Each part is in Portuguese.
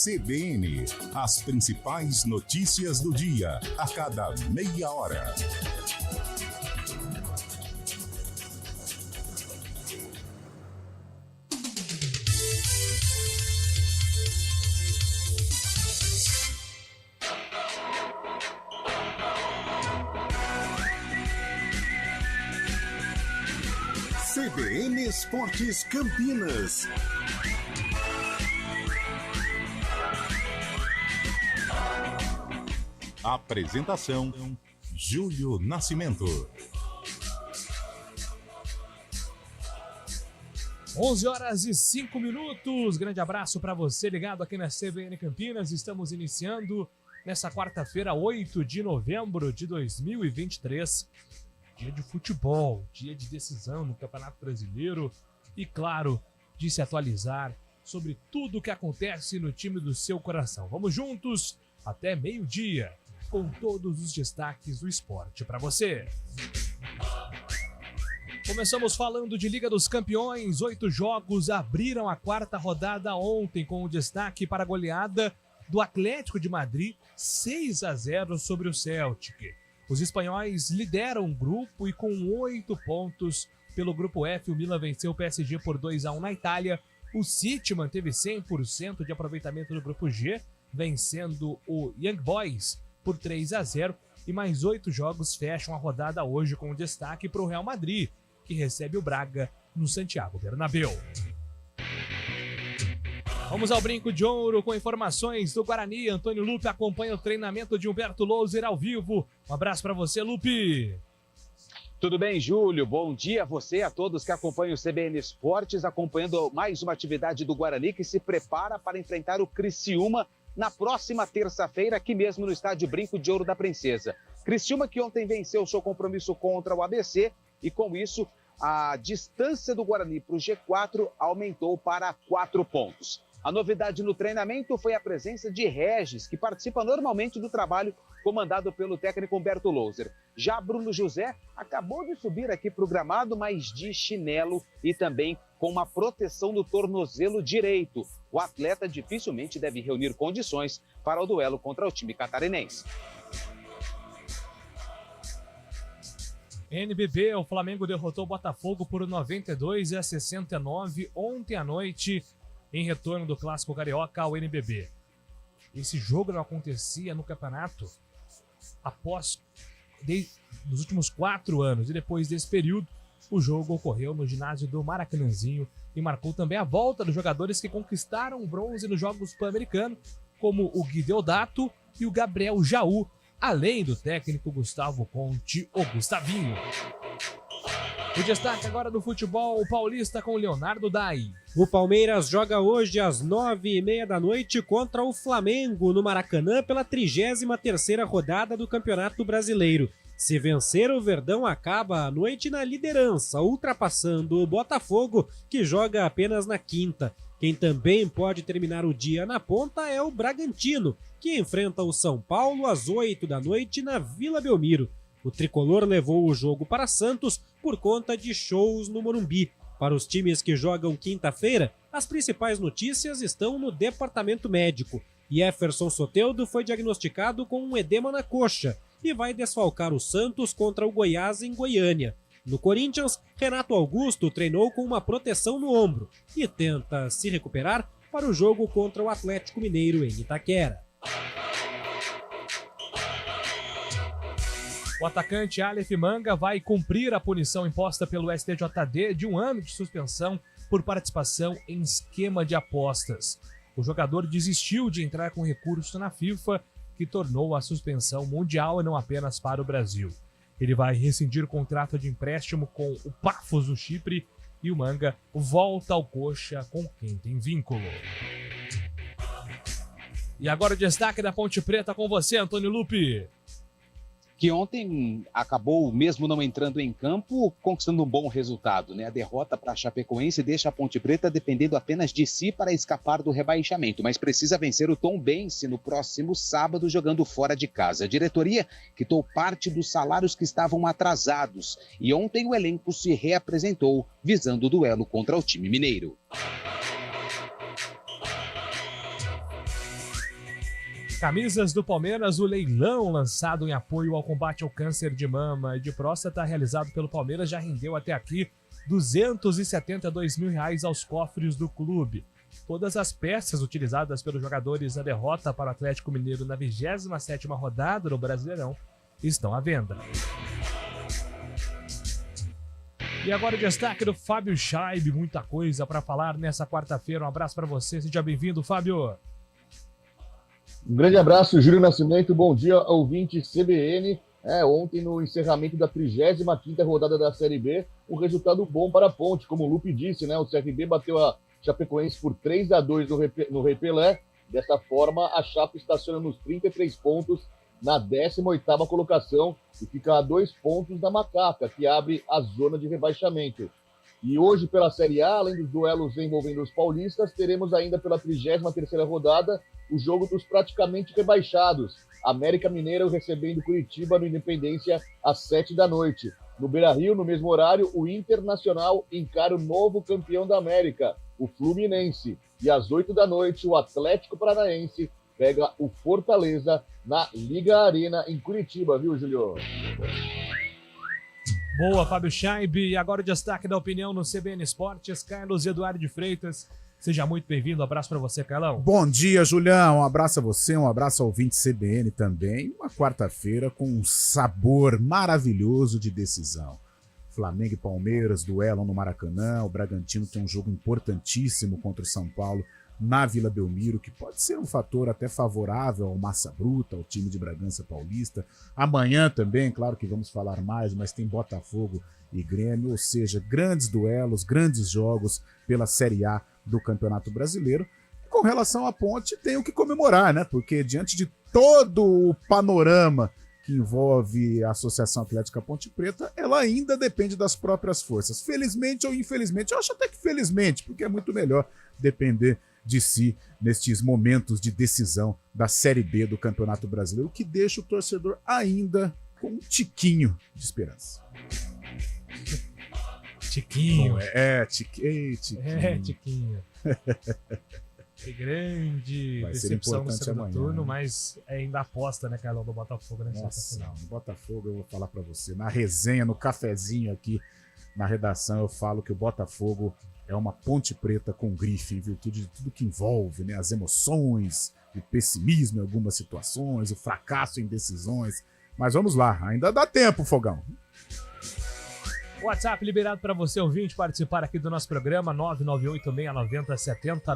CBN, as principais notícias do dia, a cada meia hora. CBN Esportes Campinas. Apresentação: Júlio Nascimento. 11h05. Grande abraço para você ligado aqui na CBN Campinas. Estamos iniciando nessa quarta-feira, 8 de novembro de 2023. Dia de futebol, dia de decisão no Campeonato Brasileiro e, claro, de se atualizar sobre tudo o que acontece no time do seu coração. Vamos juntos até meio-dia com todos os destaques do esporte para você. Começamos falando de Liga dos Campeões. 8 jogos abriram a quarta rodada ontem, com o destaque para a goleada do Atlético de Madrid, 6-0 sobre o Celtic. Os espanhóis lideram o grupo e com 8 pontos pelo grupo F, o Milan venceu o PSG por 2-1 na Itália. O City manteve 100% de aproveitamento no grupo G, vencendo o Young Boys por 3-0. E mais 8 jogos fecham a rodada hoje, com destaque para o Real Madrid, que recebe o Braga no Santiago Bernabéu. Vamos ao Brinco de Ouro com informações do Guarani. Antônio Lupe acompanha o treinamento de Humberto Louser ao vivo. Um abraço para você, Lupe. Tudo bem, Júlio? Bom dia a você e a todos que acompanham o CBN Esportes, acompanhando mais uma atividade do Guarani, que se prepara para enfrentar o Criciúma na próxima terça-feira, aqui mesmo no estádio Brinco de Ouro da Princesa. Criciúma que ontem venceu o seu compromisso contra o ABC e, com isso, a distância do Guarani para o G4 aumentou para 4 pontos. A novidade no treinamento foi a presença de Regis, que participa normalmente do trabalho comandado pelo técnico Humberto Louser. Já Bruno José acabou de subir aqui para o gramado, mas de chinelo e também com uma proteção no tornozelo direito. O atleta dificilmente deve reunir condições para o duelo contra o time catarinense. NBB, o Flamengo derrotou o Botafogo por 92-69 ontem à noite, em retorno do Clássico Carioca ao NBB. Esse jogo não acontecia no campeonato nos últimos 4 anos, e depois desse período, o jogo ocorreu no ginásio do Maracanãzinho e marcou também a volta dos jogadores que conquistaram o bronze nos Jogos Pan-Americanos, como o Gui Deodato e o Gabriel Jaú, além do técnico Gustavo Conte, o Gustavinho. O destaque agora do futebol paulista com Leonardo Dai. O Palmeiras joga hoje às 9h30 da noite contra o Flamengo no Maracanã pela 33ª rodada do Campeonato Brasileiro. Se vencer, o Verdão acaba a noite na liderança, ultrapassando o Botafogo, que joga apenas na quinta. Quem também pode terminar o dia na ponta é o Bragantino, que enfrenta o São Paulo às 8 da noite na Vila Belmiro. O tricolor levou o jogo para Santos por conta de shows no Morumbi. Para os times que jogam quinta-feira, as principais notícias estão no departamento médico. Jefferson Soteldo foi diagnosticado com um edema na coxa e vai desfalcar o Santos contra o Goiás em Goiânia. No Corinthians, Renato Augusto treinou com uma proteção no ombro e tenta se recuperar para o jogo contra o Atlético Mineiro em Itaquera. O atacante Aleph Manga vai cumprir a punição imposta pelo STJD de 1 ano de suspensão por participação em esquema de apostas. O jogador desistiu de entrar com recurso na FIFA, que tornou a suspensão mundial e não apenas para o Brasil. Ele vai rescindir o contrato de empréstimo com o Pafos do Chipre e o Manga volta ao Coxa, com quem tem vínculo. E agora o destaque da Ponte Preta com você, Antônio Lupe. Que ontem acabou, mesmo não entrando em campo, conquistando um bom resultado, né? A derrota para a Chapecoense deixa a Ponte Preta dependendo apenas de si para escapar do rebaixamento, mas precisa vencer o Tombense no próximo sábado, jogando fora de casa. A diretoria quitou parte dos salários que estavam atrasados e ontem o elenco se reapresentou, visando o duelo contra o time mineiro. Camisas do Palmeiras, o leilão lançado em apoio ao combate ao câncer de mama e de próstata realizado pelo Palmeiras já rendeu até aqui R$272 mil aos cofres do clube. Todas as peças utilizadas pelos jogadores na derrota para o Atlético Mineiro na 27ª rodada do Brasileirão estão à venda. E agora o destaque do Fábio Chaib, muita coisa para falar nessa quarta-feira. Um abraço para você, seja bem-vindo, Fábio. Um grande abraço, Júlio Nascimento, bom dia, ouvinte CBN. Ontem no encerramento da 35ª rodada da Série B, um resultado bom para a Ponte, como o Lupe disse, né? O CRB bateu a Chapecoense por 3-2 no Rei Pelé. Dessa forma, a Chape estaciona nos 33 pontos na 18ª colocação e fica a 2 pontos da Macaca, que abre a zona de rebaixamento. E hoje, pela Série A, além dos duelos envolvendo os paulistas, teremos ainda pela 33ª rodada o jogo dos praticamente rebaixados. América Mineiro recebendo Curitiba no Independência às 7 da noite. No Beira-Rio, no mesmo horário, o Internacional encara o novo campeão da América, o Fluminense. E às 8 da noite, o Atlético Paranaense pega o Fortaleza na Liga Arena em Curitiba, viu, Julio? Boa, Fábio Chaib. E agora o destaque da opinião no CBN Esportes, Carlos Eduardo de Freitas. Seja muito bem-vindo. Um abraço para você, Carlão. Bom dia, Julião. Um abraço a você, um abraço ao ouvinte CBN também. Uma quarta-feira com um sabor maravilhoso de decisão. Flamengo e Palmeiras, duelo no Maracanã. O Bragantino tem um jogo importantíssimo contra o São Paulo na Vila Belmiro, que pode ser um fator até favorável ao Massa Bruta, ao time de Bragança Paulista. Amanhã também, claro que vamos falar mais, mas tem Botafogo e Grêmio, ou seja, grandes duelos, grandes jogos pela Série A do Campeonato Brasileiro. Com relação à Ponte, tem o que comemorar, né? Porque diante de todo o panorama que envolve a Associação Atlética Ponte Preta, ela ainda depende das próprias forças. Felizmente ou infelizmente, eu acho até que felizmente, porque é muito melhor depender de si nestes momentos de decisão da Série B do Campeonato Brasileiro, o que deixa o torcedor ainda com um tiquinho de esperança. Tiquinho. Tiquinho. Tiquinho. Que grande vai ser decepção no importante segundo amanhã, turno, né? Mas ainda aposta, né, Carlão, do Botafogo nessa Nossa, final. no Botafogo eu vou falar pra você, na resenha, no cafezinho aqui na redação, eu falo que o Botafogo é uma Ponte Preta com grife, em virtude de tudo que envolve, né? As emoções, o pessimismo em algumas situações, o fracasso em decisões. Mas vamos lá, ainda dá tempo, Fogão. WhatsApp liberado para você, ouvinte, participar aqui do nosso programa, 991869070,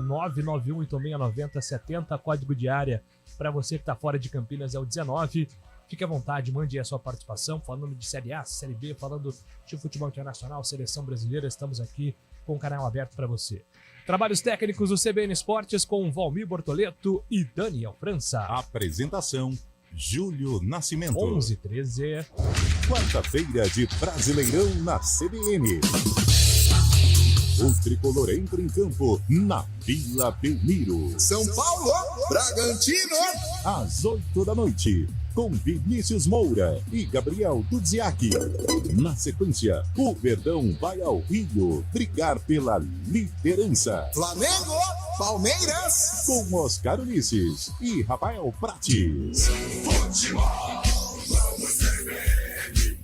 991869070, código de área para você que está fora de Campinas é o 19. Fique à vontade, mande aí a sua participação, falando de Série A, Série B, falando de futebol internacional, seleção brasileira, estamos aqui com o canal aberto para você. Trabalhos técnicos do CBN Esportes com Valmir Bortoleto e Daniel França. Apresentação: Júlio Nascimento. 11h13. Quarta-feira de Brasileirão na CBN. O tricolor entra em campo na Vila Belmiro. São Paulo, Bragantino. Às 8 da noite, com Vinícius Moura e Gabriel Dudziak. Na sequência, o Verdão vai ao Rio brigar pela liderança. Flamengo, Palmeiras. Com Oscar Ulisses e Rafael Prates. Futebol.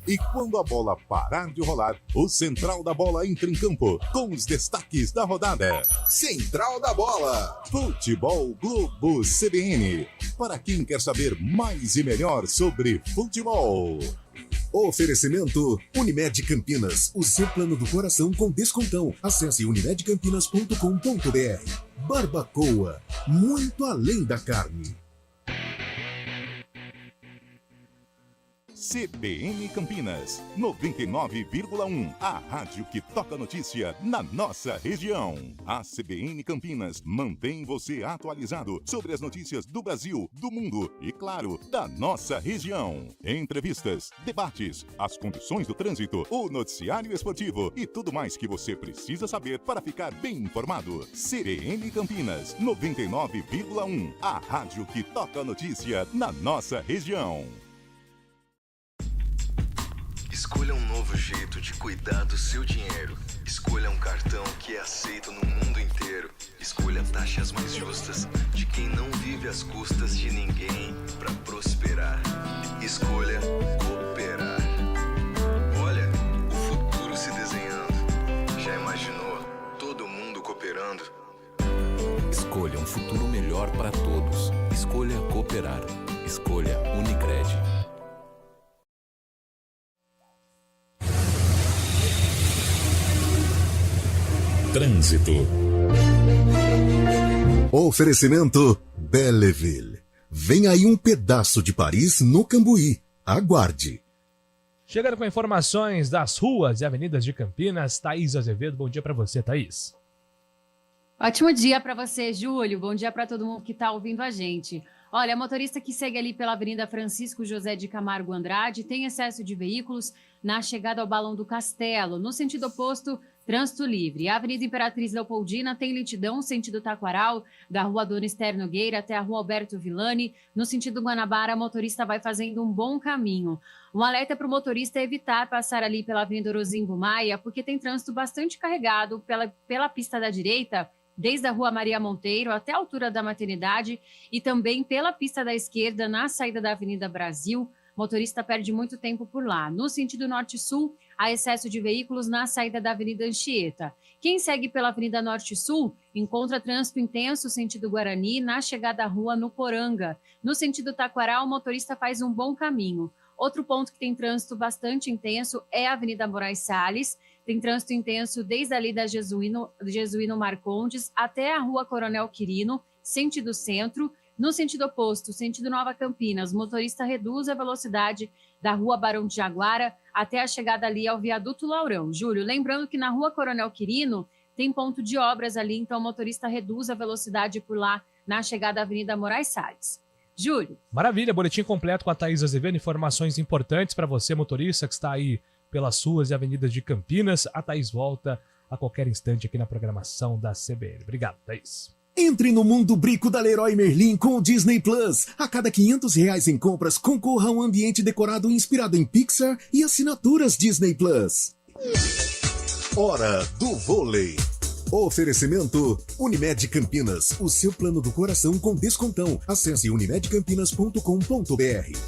E quando a bola parar de rolar, o Central da Bola entra em campo com os destaques da rodada. Central da Bola. Futebol Globo CBN. Para quem quer saber mais e melhor sobre futebol. Oferecimento Unimed Campinas, o seu plano do coração com descontão. Acesse unimedcampinas.com.br. Barbacoa, muito além da carne. CBN Campinas, 99,1. A rádio que toca notícia na nossa região. A CBN Campinas mantém você atualizado sobre as notícias do Brasil, do mundo e, claro, da nossa região. Entrevistas, debates, as condições do trânsito, o noticiário esportivo e tudo mais que você precisa saber para ficar bem informado. CBN Campinas, 99,1. A rádio que toca notícia na nossa região. Escolha um novo jeito de cuidar do seu dinheiro. Escolha um cartão que é aceito no mundo inteiro. Escolha taxas mais justas de quem não vive às custas de ninguém para prosperar. Escolha cooperar. Olha, o futuro se desenhando. Já imaginou todo mundo cooperando? Escolha um futuro melhor para todos. Escolha cooperar. Escolha Unicred. Trânsito. Oferecimento Belleville. Vem aí um pedaço de Paris no Cambuí. Aguarde. Chegando com informações das ruas e avenidas de Campinas, Thaís Azevedo. Bom dia para você, Thaís. Ótimo dia para você, Júlio. Bom dia para todo mundo que está ouvindo a gente. Olha, motorista que segue ali pela Avenida Francisco José de Camargo Andrade tem excesso de veículos na chegada ao Balão do Castelo. No sentido oposto, trânsito livre. A Avenida Imperatriz Leopoldina tem lentidão sentido Taquaral, da Rua Dona Esther Nogueira até a Rua Alberto Villani. No sentido Guanabara, o motorista vai fazendo um bom caminho. Um alerta para o motorista evitar passar ali pela Avenida Orozimbo Maia, porque tem trânsito bastante carregado pela pista da direita, desde a Rua Maria Monteiro até a altura da maternidade e também pela pista da esquerda na saída da Avenida Brasil. O motorista perde muito tempo por lá. No sentido norte-sul, há excesso de veículos na saída da Avenida Anchieta. Quem segue pela Avenida Norte-Sul encontra trânsito intenso sentido Guarani na chegada à Rua Nuporanga. No sentido Taquaral, o motorista faz um bom caminho. Outro ponto que tem trânsito bastante intenso é a Avenida Moraes Salles. Tem trânsito intenso desde ali da Jesuíno Marcondes até a Rua Coronel Quirino, sentido centro. No sentido oposto, sentido Nova Campinas, o motorista reduz a velocidade da Rua Barão de Jaguara até a chegada ali ao Viaduto Laurão. Júlio, lembrando que na Rua Coronel Quirino tem ponto de obras ali, então o motorista reduz a velocidade por lá na chegada à Avenida Moraes Salles. Júlio. Maravilha, boletim completo com a Thaís Azevedo, informações importantes para você, motorista, que está aí pelas ruas e avenidas de Campinas. A Thaís volta a qualquer instante aqui na programação da CBN. Obrigado, Thaís. Entre no mundo Brico da Leroy Merlin com o Disney Plus. A cada R$500 em compras, concorra a um ambiente decorado inspirado em Pixar e assinaturas Disney Plus. Hora do vôlei. Oferecimento Unimed Campinas, o seu plano do coração com descontão. Acesse unimedcampinas.com.br.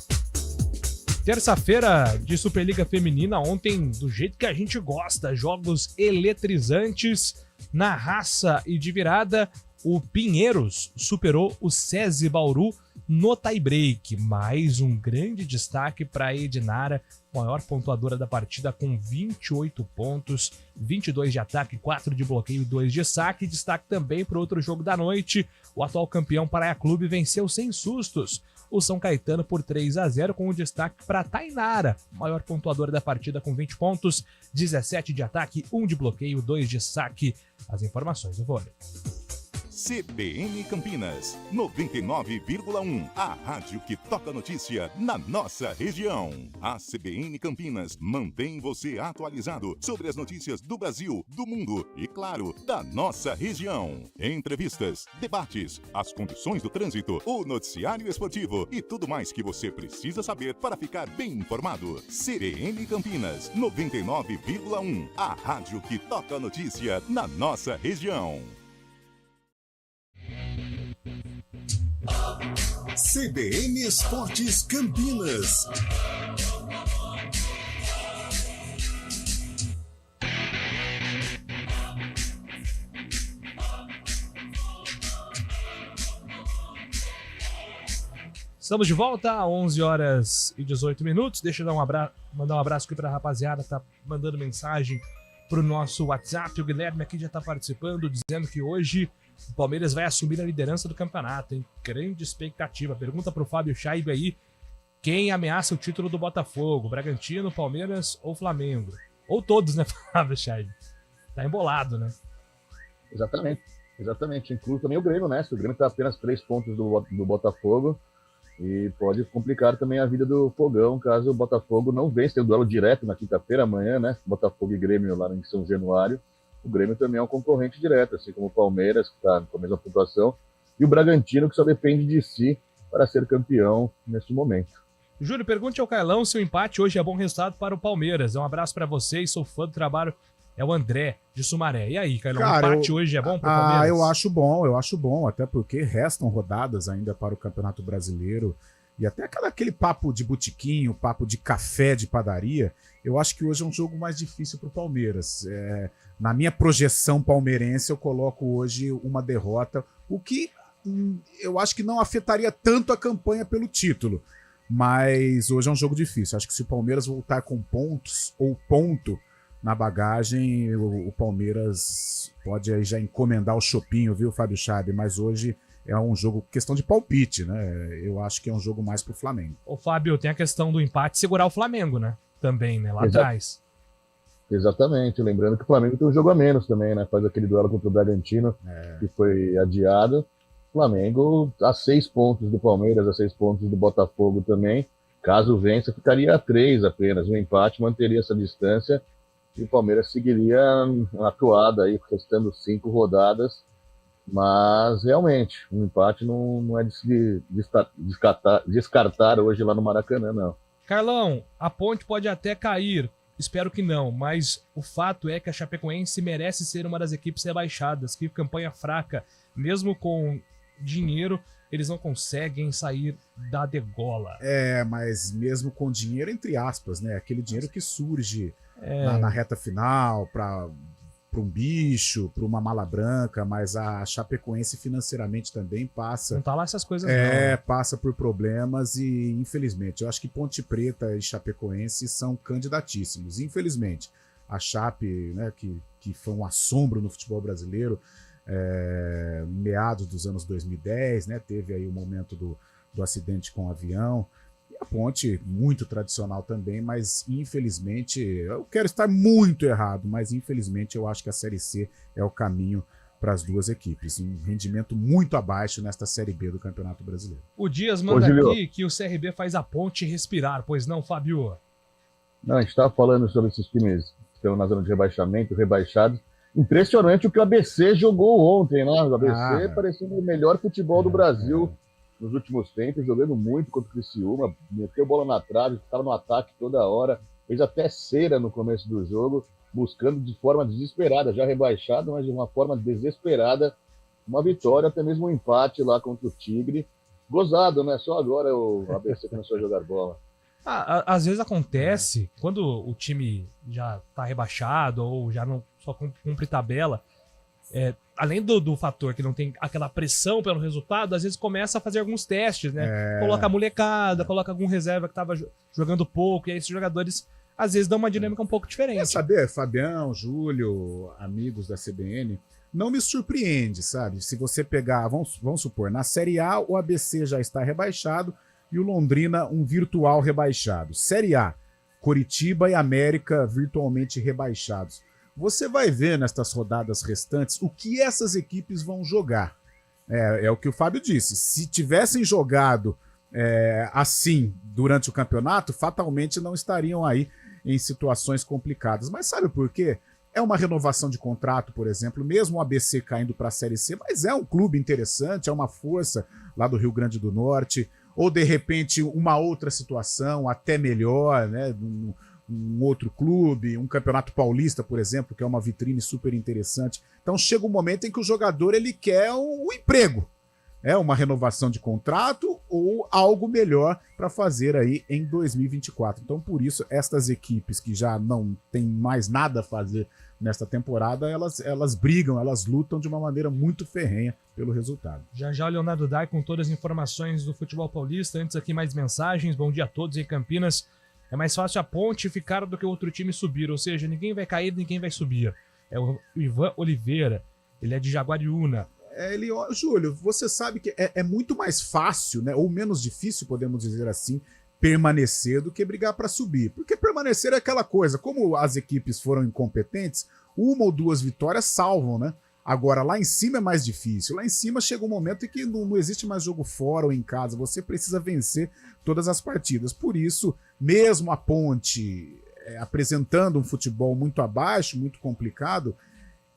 Terça-feira de Superliga Feminina, ontem do jeito que a gente gosta, jogos eletrizantes na raça e de virada. O Pinheiros superou o SESI Bauru no tie-break. Mais um grande destaque para a Edinara, maior pontuadora da partida com 28 pontos, 22 de ataque, 4 de bloqueio e 2 de saque. Destaque também para o outro jogo da noite. O atual campeão Praia Clube venceu sem sustos o São Caetano por 3-0, com o destaque para Tainara, maior pontuadora da partida com 20 pontos, 17 de ataque, 1 de bloqueio, 2 de saque. As informações do vôlei. CBN Campinas, 99,1. A rádio que toca notícia na nossa região. A CBN Campinas mantém você atualizado sobre as notícias do Brasil, do mundo e, claro, da nossa região. Entrevistas, debates, as condições do trânsito, o noticiário esportivo e tudo mais que você precisa saber para ficar bem informado. CBN Campinas, 99,1. A rádio que toca notícia na nossa região. CBN Esportes Campinas. Estamos de volta a 11h18. Deixa eu dar mandar um abraço aqui para a rapaziada, tá mandando mensagem pro nosso WhatsApp. O Guilherme aqui já tá participando, dizendo que hoje o Palmeiras vai assumir a liderança do campeonato, hein? Grande expectativa. Pergunta pro Fábio Scheibe aí, quem ameaça o título do Botafogo? Bragantino, Palmeiras ou Flamengo? Ou todos, né, Fábio Scheibe? Tá embolado, né? Exatamente. Inclui também o Grêmio, né? O Grêmio tá apenas 3 pontos do Botafogo e pode complicar também a vida do Fogão, caso o Botafogo não vença. Tem o duelo direto na quinta-feira, amanhã, né? Botafogo e Grêmio lá em São Januário. O Grêmio também é um concorrente direto, assim como o Palmeiras, que está com a mesma pontuação, e o Bragantino, que só depende de si para ser campeão neste momento. Júlio, pergunte ao Carlão se o empate hoje é bom resultado para o Palmeiras. Um abraço para vocês, sou fã do trabalho. É o André, de Sumaré. E aí, Carlão, o empate hoje é bom para o Palmeiras? Eu acho bom, até porque restam rodadas ainda para o Campeonato Brasileiro. E até aquele papo de botiquinho, papo de café de padaria, eu acho que hoje é um jogo mais difícil para o Palmeiras. Na minha projeção palmeirense, eu coloco hoje uma derrota, o que eu acho que não afetaria tanto a campanha pelo título. Mas hoje é um jogo difícil. Acho que se o Palmeiras voltar com pontos ou ponto na bagagem, o Palmeiras pode aí já encomendar o chopinho, viu, Fábio Chabe? Mas hoje é um jogo, questão de palpite, né? Eu acho que é um jogo mais pro Flamengo. Ô, Fábio, tem a questão do empate segurar o Flamengo, né? Também, né? Lá atrás. Exatamente. Lembrando que o Flamengo tem um jogo a menos também, né? Faz aquele duelo contra o Bragantino, que foi adiado. Flamengo a 6 pontos do Palmeiras, a 6 pontos do Botafogo também. Caso vença, ficaria a 3 apenas. Um empate manteria essa distância e o Palmeiras seguiria atuado aí, restando 5 rodadas. Mas realmente, um empate não é de se descartar hoje lá no Maracanã, não. Carlão, a Ponte pode até cair, espero que não, mas o fato é que a Chapecoense merece ser uma das equipes rebaixadas, que campanha fraca, mesmo com dinheiro, eles não conseguem sair da degola. Mas mesmo com dinheiro, entre aspas, né? Aquele dinheiro que surge na reta final para um bicho, para uma mala branca, mas a Chapecoense financeiramente também passa. Não tá lá essas coisas, não. Passa por problemas e, infelizmente, eu acho que Ponte Preta e Chapecoense são candidatíssimos. Infelizmente, a Chape, né, que foi um assombro no futebol brasileiro, em meados dos anos 2010, né, teve aí o momento do acidente com o avião. E a Ponte, muito tradicional também, mas infelizmente, eu quero estar muito errado, mas infelizmente eu acho que a Série C é o caminho para as duas equipes. Um rendimento muito abaixo nesta Série B do Campeonato Brasileiro. O Dias manda aqui que o CRB faz a Ponte respirar, pois não, Fábio? Não, a gente estava falando sobre esses times que estão na zona de rebaixamento, rebaixados. Impressionante o que o ABC jogou ontem, né? O ABC parecendo o melhor futebol do Brasil nos últimos tempos, jogando muito contra o Criciúma, meteu bola na trave, estava no ataque toda hora, fez até cera no começo do jogo, buscando de forma desesperada, já rebaixado, mas de uma forma desesperada, uma vitória, até mesmo um empate lá contra o Tigre. Gozado, né? Só agora o ABC começou a jogar bola. Às vezes acontece, quando o time já tá rebaixado ou já não só cumpre tabela, além do fator que não tem aquela pressão pelo resultado, às vezes começa a fazer alguns testes, né? Coloca a molecada, coloca algum reserva que tava jogando pouco, e aí esses jogadores às vezes dão uma dinâmica um pouco diferente. Quer saber, Fabião, Júlio, amigos da CBN, não me surpreende, sabe? Se você pegar, vamos supor, na Série A o ABC já está rebaixado e o Londrina um virtual rebaixado. Série A, Coritiba e América virtualmente rebaixados. Você vai ver nestas rodadas restantes o que essas equipes vão jogar. É o que o Fábio disse. Se tivessem jogado assim durante o campeonato, fatalmente não estariam aí em situações complicadas. Mas sabe por quê? É uma renovação de contrato, por exemplo, mesmo o ABC caindo para a Série C, mas é um clube interessante, é uma força lá do Rio Grande do Norte, ou de repente uma outra situação até melhor, né? Um outro clube, um campeonato paulista, por exemplo, que é uma vitrine super interessante. Então chega um momento em que o jogador ele quer um emprego, uma renovação de contrato ou algo melhor para fazer aí em 2024. Então por isso estas equipes que já não tem mais nada a fazer nesta temporada, elas brigam, elas lutam de uma maneira muito ferrenha pelo resultado. Já o Leonardo Dai com todas as informações do futebol paulista. Antes aqui mais mensagens. Bom dia a todos em Campinas. É mais fácil a Ponte ficar do que o outro time subir, ou seja, ninguém vai cair, ninguém vai subir. É o Ivan Oliveira, ele é de Jaguariúna. Júlio, você sabe que é muito mais fácil, né, ou menos difícil, podemos dizer assim, permanecer do que brigar para subir. Porque permanecer é aquela coisa, como as equipes foram incompetentes, 1 ou 2 vitórias salvam, né? Agora, lá em cima é mais difícil. Lá em cima chega um momento em que não existe mais jogo fora ou em casa. Você precisa vencer todas as partidas. Por isso, mesmo a Ponte apresentando um futebol muito abaixo, muito complicado,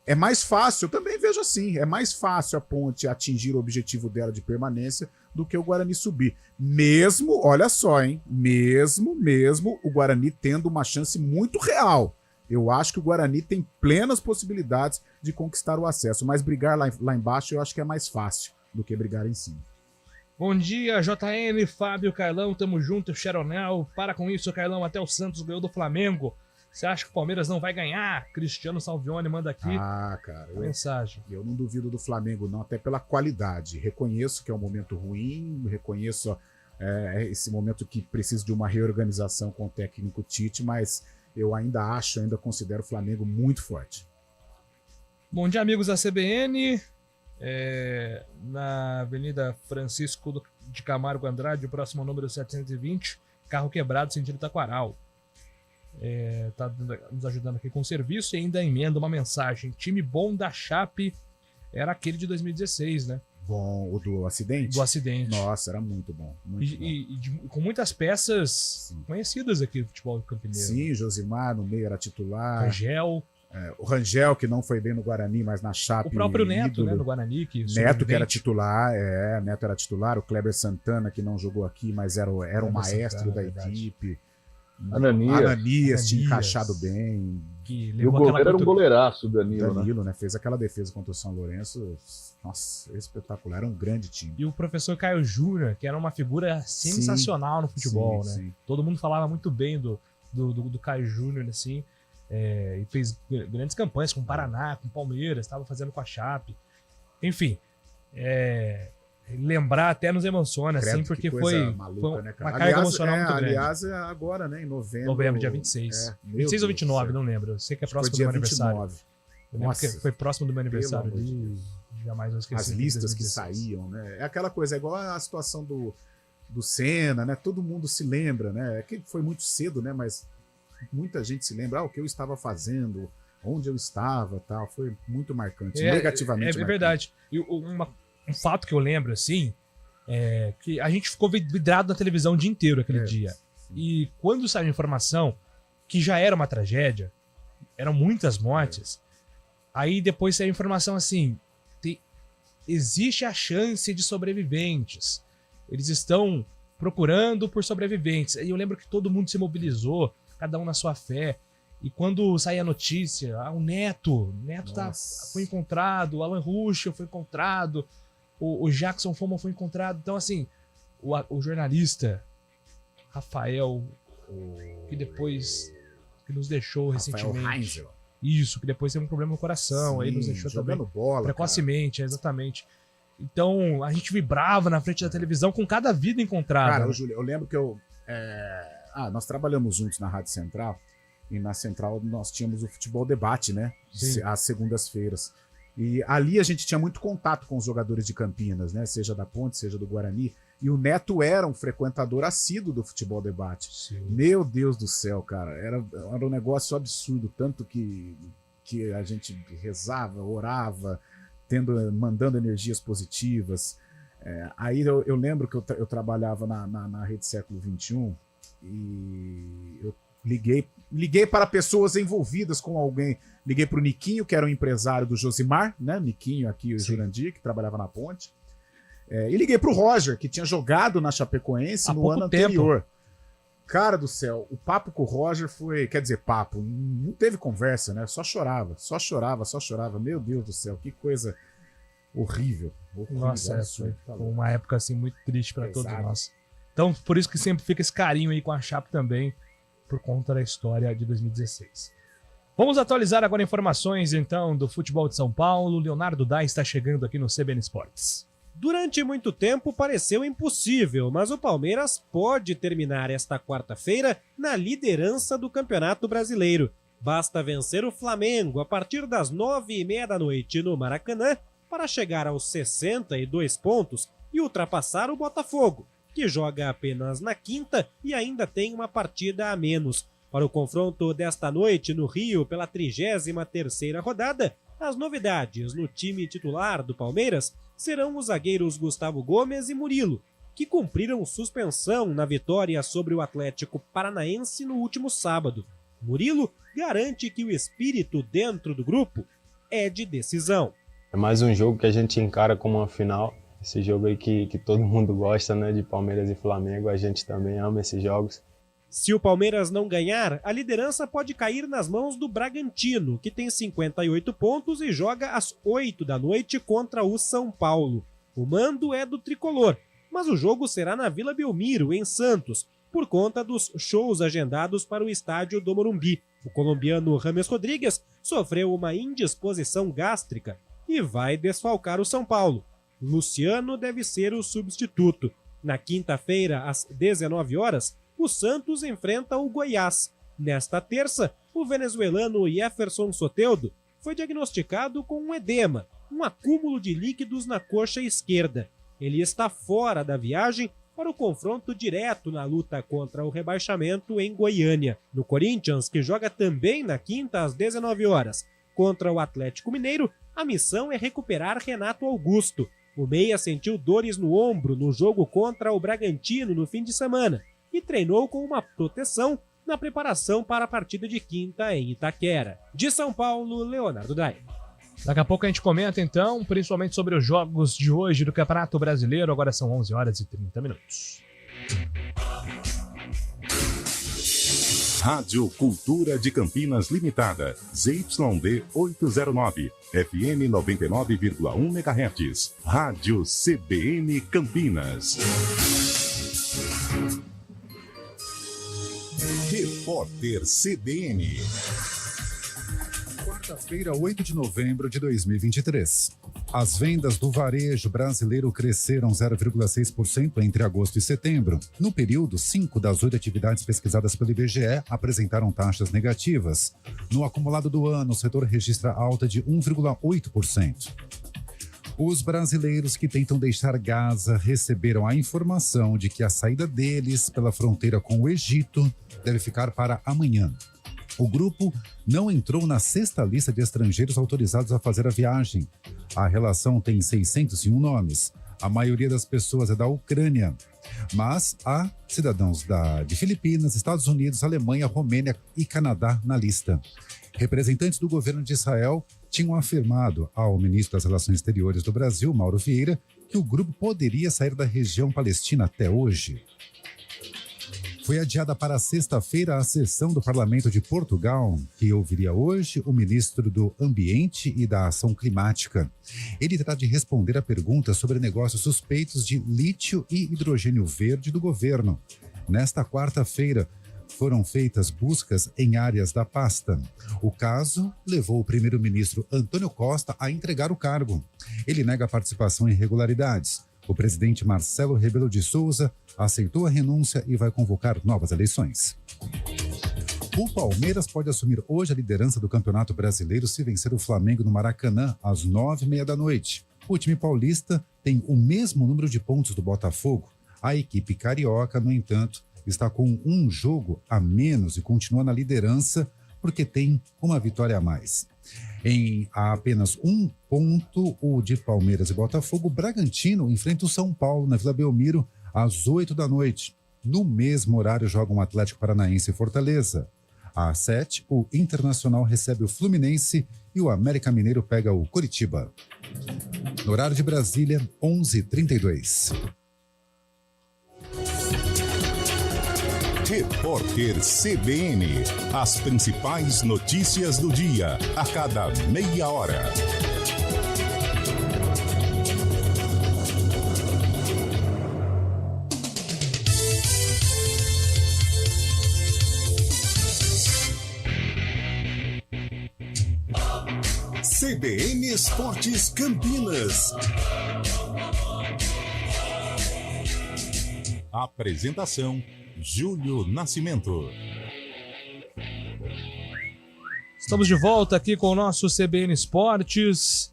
é mais fácil, eu também vejo assim, é mais fácil a Ponte atingir o objetivo dela de permanência do que o Guarani subir. Mesmo, olha só, hein? Mesmo o Guarani tendo uma chance muito real. Eu acho que o Guarani tem plenas possibilidades de conquistar o acesso, mas brigar lá embaixo eu acho que é mais fácil do que brigar em cima. Bom dia, JN, Fábio, Carlão, tamo junto, Cheronel. Para com isso, Carlão, até o Santos ganhou do Flamengo. Você acha que o Palmeiras não vai ganhar? Cristiano Salvione manda aqui Cara, mensagem. Eu não duvido do Flamengo não, até pela qualidade. Reconheço que é um momento ruim, reconheço esse momento que precisa de uma reorganização com o técnico Tite, mas eu ainda considero o Flamengo muito forte. Bom dia, amigos da CBN. Na Avenida Francisco de Camargo Andrade, o próximo número 720, carro quebrado, sentido Taquaral. Tá nos ajudando aqui com o serviço e ainda emenda uma mensagem. Time bom da Chape era aquele de 2016, né? Bom, o do acidente? Do acidente. Nossa, era muito bom. Muito bom. Com muitas peças conhecidas aqui do futebol campineiro. Sim, Josimar no meio era titular. Rangel. O Rangel, que não foi bem no Guarani, mas na Chape. O próprio Neto, ídolo. né, no Guarani. Neto, que era titular, Neto era titular. O Kleber Santana, que não jogou aqui, mas era o maestro da equipe. Ananias tinha encaixado bem. E o goleiro era um goleiraço, Danilo, né? Fez aquela defesa contra o São Lourenço. Nossa, espetacular, era um grande time. E o professor Caio Júnior, que era uma figura sensacional no futebol, né? Sim. Todo mundo falava muito bem do Caio Júnior, assim. E fez grandes campanhas com o Paraná, com o Palmeiras, estava fazendo com a Chape. Enfim, lembrar até nos emociona, assim, porque foi maluca, né, uma carga emocional muito grande. Aliás, agora, né, em novembro. Novembro, dia 26. 26 ou 29, não lembro. Eu sei que é próximo do meu aniversário. Eu lembro que foi próximo do meu aniversário. Jamais eu esqueci. As listas que saíam, né? É aquela coisa, é igual a situação do Senna, né? Todo mundo se lembra, né? É que foi muito cedo, né? Mas muita gente se lembra, o que eu estava fazendo, onde eu estava, tal. Foi muito marcante, negativamente marcante. Verdade. E um fato que eu lembro, assim, é que a gente ficou vidrado na televisão o dia inteiro aquele dia. Sim. E quando saiu a informação que já era uma tragédia, eram muitas mortes, aí depois saiu a informação assim, existe a chance de sobreviventes. Eles estão procurando por sobreviventes. E eu lembro que todo mundo se mobilizou, cada um na sua fé. E quando saía a notícia, o Neto foi encontrado, o Alan Ruschel foi encontrado, o Jackson Foma foi encontrado. Então, assim, o jornalista Rafael, que depois nos deixou recentemente. Isso, que depois teve um problema no coração, aí nos deixou também bola, precocemente, exatamente. Então, a gente vibrava na frente da televisão com cada vida encontrada. Cara, Júlio, eu lembro que nós trabalhamos juntos na Rádio Central, e na Central nós tínhamos o Futebol Debate, né? Sim. Às segundas-feiras. E ali a gente tinha muito contato com os jogadores de Campinas, né? Seja da Ponte, seja do Guarani. E o Neto era um frequentador assíduo do Futebol Debate. Sim. Meu Deus do céu, cara. Era um negócio absurdo. Tanto que a gente rezava, orava, mandando energias positivas. Aí eu lembro que eu trabalhava na Rede Século XXI e eu liguei para pessoas envolvidas com alguém. Liguei para o Niquinho, que era um empresário do Josimar, né? Niquinho aqui, o Jurandir, que trabalhava na Ponte. E liguei para o Roger, que tinha jogado na Chapecoense no ano anterior. Cara do céu, o papo com o Roger foi... Quer dizer, papo, não teve conversa, né? Só chorava. Meu Deus do céu, que coisa horrível. Nossa, foi uma época assim muito triste para todos nós. Então, por isso que sempre fica esse carinho aí com a Chape também, por conta da história de 2016. Vamos atualizar agora informações, então, do futebol de São Paulo. Leonardo Dai está chegando aqui no CBN Esportes. Durante muito tempo pareceu impossível, mas o Palmeiras pode terminar esta quarta-feira na liderança do Campeonato Brasileiro. Basta vencer o Flamengo a partir das 9h30 da noite no Maracanã para chegar aos 62 pontos e ultrapassar o Botafogo, que joga apenas na quinta e ainda tem uma partida a menos. Para o confronto desta noite no Rio pela 33ª rodada, as novidades no time titular do Palmeiras serão os zagueiros Gustavo Gomes e Murilo, que cumpriram suspensão na vitória sobre o Atlético Paranaense no último sábado. Murilo garante que o espírito dentro do grupo é de decisão. É mais um jogo que a gente encara como uma final. Esse jogo aí que todo mundo gosta, né, de Palmeiras e Flamengo. A gente também ama esses jogos. Se o Palmeiras não ganhar, a liderança pode cair nas mãos do Bragantino, que tem 58 pontos e joga às 8 da noite contra o São Paulo. O mando é do tricolor, mas o jogo será na Vila Belmiro, em Santos, por conta dos shows agendados para o estádio do Morumbi. O colombiano James Rodrigues sofreu uma indisposição gástrica e vai desfalcar o São Paulo. Luciano deve ser o substituto. Na quinta-feira, às 19 horas, o Santos enfrenta o Goiás. Nesta terça, o venezuelano Jefferson Soteldo foi diagnosticado com um edema, um acúmulo de líquidos na coxa esquerda. Ele está fora da viagem para o confronto direto na luta contra o rebaixamento em Goiânia. No Corinthians, que joga também na quinta às 19 horas, contra o Atlético Mineiro, a missão é recuperar Renato Augusto. O meia sentiu dores no ombro no jogo contra o Bragantino no fim de semana e treinou com uma proteção na preparação para a partida de quinta em Itaquera. De São Paulo, Leonardo Dai. Daqui a pouco a gente comenta então, principalmente sobre os jogos de hoje do Campeonato Brasileiro. Agora são 11 horas e 30 minutos. Rádio Cultura de Campinas Limitada, ZYD 809, FM 99,1 MHz. Rádio CBN Campinas. Repórter CBN. Quarta-feira, 8 de novembro de 2023. As vendas do varejo brasileiro cresceram 0,6% entre agosto e setembro. No período, 5 das 8 atividades pesquisadas pelo IBGE apresentaram taxas negativas. No acumulado do ano, o setor registra alta de 1,8%. Os brasileiros que tentam deixar Gaza receberam a informação de que a saída deles pela fronteira com o Egito deve ficar para amanhã. O grupo não entrou na sexta lista de estrangeiros autorizados a fazer a viagem. A relação tem 601 nomes. A maioria das pessoas é da Ucrânia. Mas há cidadãos de Filipinas, Estados Unidos, Alemanha, Romênia e Canadá na lista. Representantes do governo de Israel tinham afirmado ao ministro das Relações Exteriores do Brasil, Mauro Vieira, que o grupo poderia sair da região palestina até hoje. Foi adiada para sexta-feira a sessão do Parlamento de Portugal, que ouviria hoje o ministro do Ambiente e da Ação Climática. Ele terá de responder a perguntas sobre negócios suspeitos de lítio e hidrogênio verde do governo. Nesta quarta-feira, foram feitas buscas em áreas da pasta. O caso levou o primeiro-ministro Antônio Costa a entregar o cargo. Ele nega a participação em irregularidades. O presidente Marcelo Rebelo de Souza aceitou a renúncia e vai convocar novas eleições. O Palmeiras pode assumir hoje a liderança do Campeonato Brasileiro se vencer o Flamengo no Maracanã às 9h30 da noite. O time paulista tem o mesmo número de pontos do Botafogo. A equipe carioca, no entanto, está com um jogo a menos e continua na liderança porque tem uma vitória a mais. Em apenas um ponto, o de Palmeiras e Botafogo, o Bragantino enfrenta o São Paulo na Vila Belmiro às 8 da noite. No mesmo horário jogam o Atlético Paranaense e Fortaleza. Às 7, o Internacional recebe o Fluminense e o América Mineiro pega o Coritiba. No horário de Brasília, 11h32. Repórter CBN. As principais notícias do dia, a cada meia hora. CBN Esportes Campinas. Apresentação: Júlio Nascimento. Estamos de volta aqui com o nosso CBN Esportes.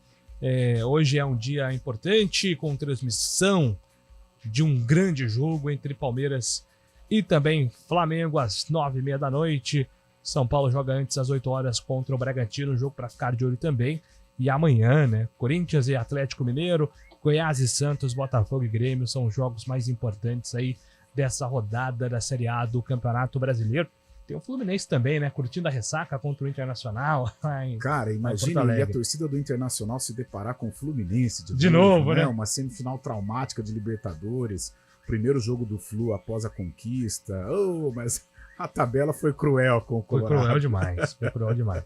Hoje é um dia importante, com transmissão de um grande jogo entre Palmeiras e também Flamengo às 9h30 da noite. São Paulo joga antes às 8 horas contra o Bragantino, um jogo para ficar de olho também. E amanhã, né? Corinthians e Atlético Mineiro, Goiás e Santos, Botafogo e Grêmio são os jogos mais importantes aí dessa rodada da Série A do Campeonato Brasileiro. Tem o Fluminense também, né? Curtindo a ressaca contra o Internacional. Cara, imagina a torcida do Internacional se deparar com o Fluminense de novo, né? Uma semifinal traumática de Libertadores. Primeiro jogo do Flu após a conquista. Oh, mas a tabela foi cruel com o Colorado. Foi cruel demais.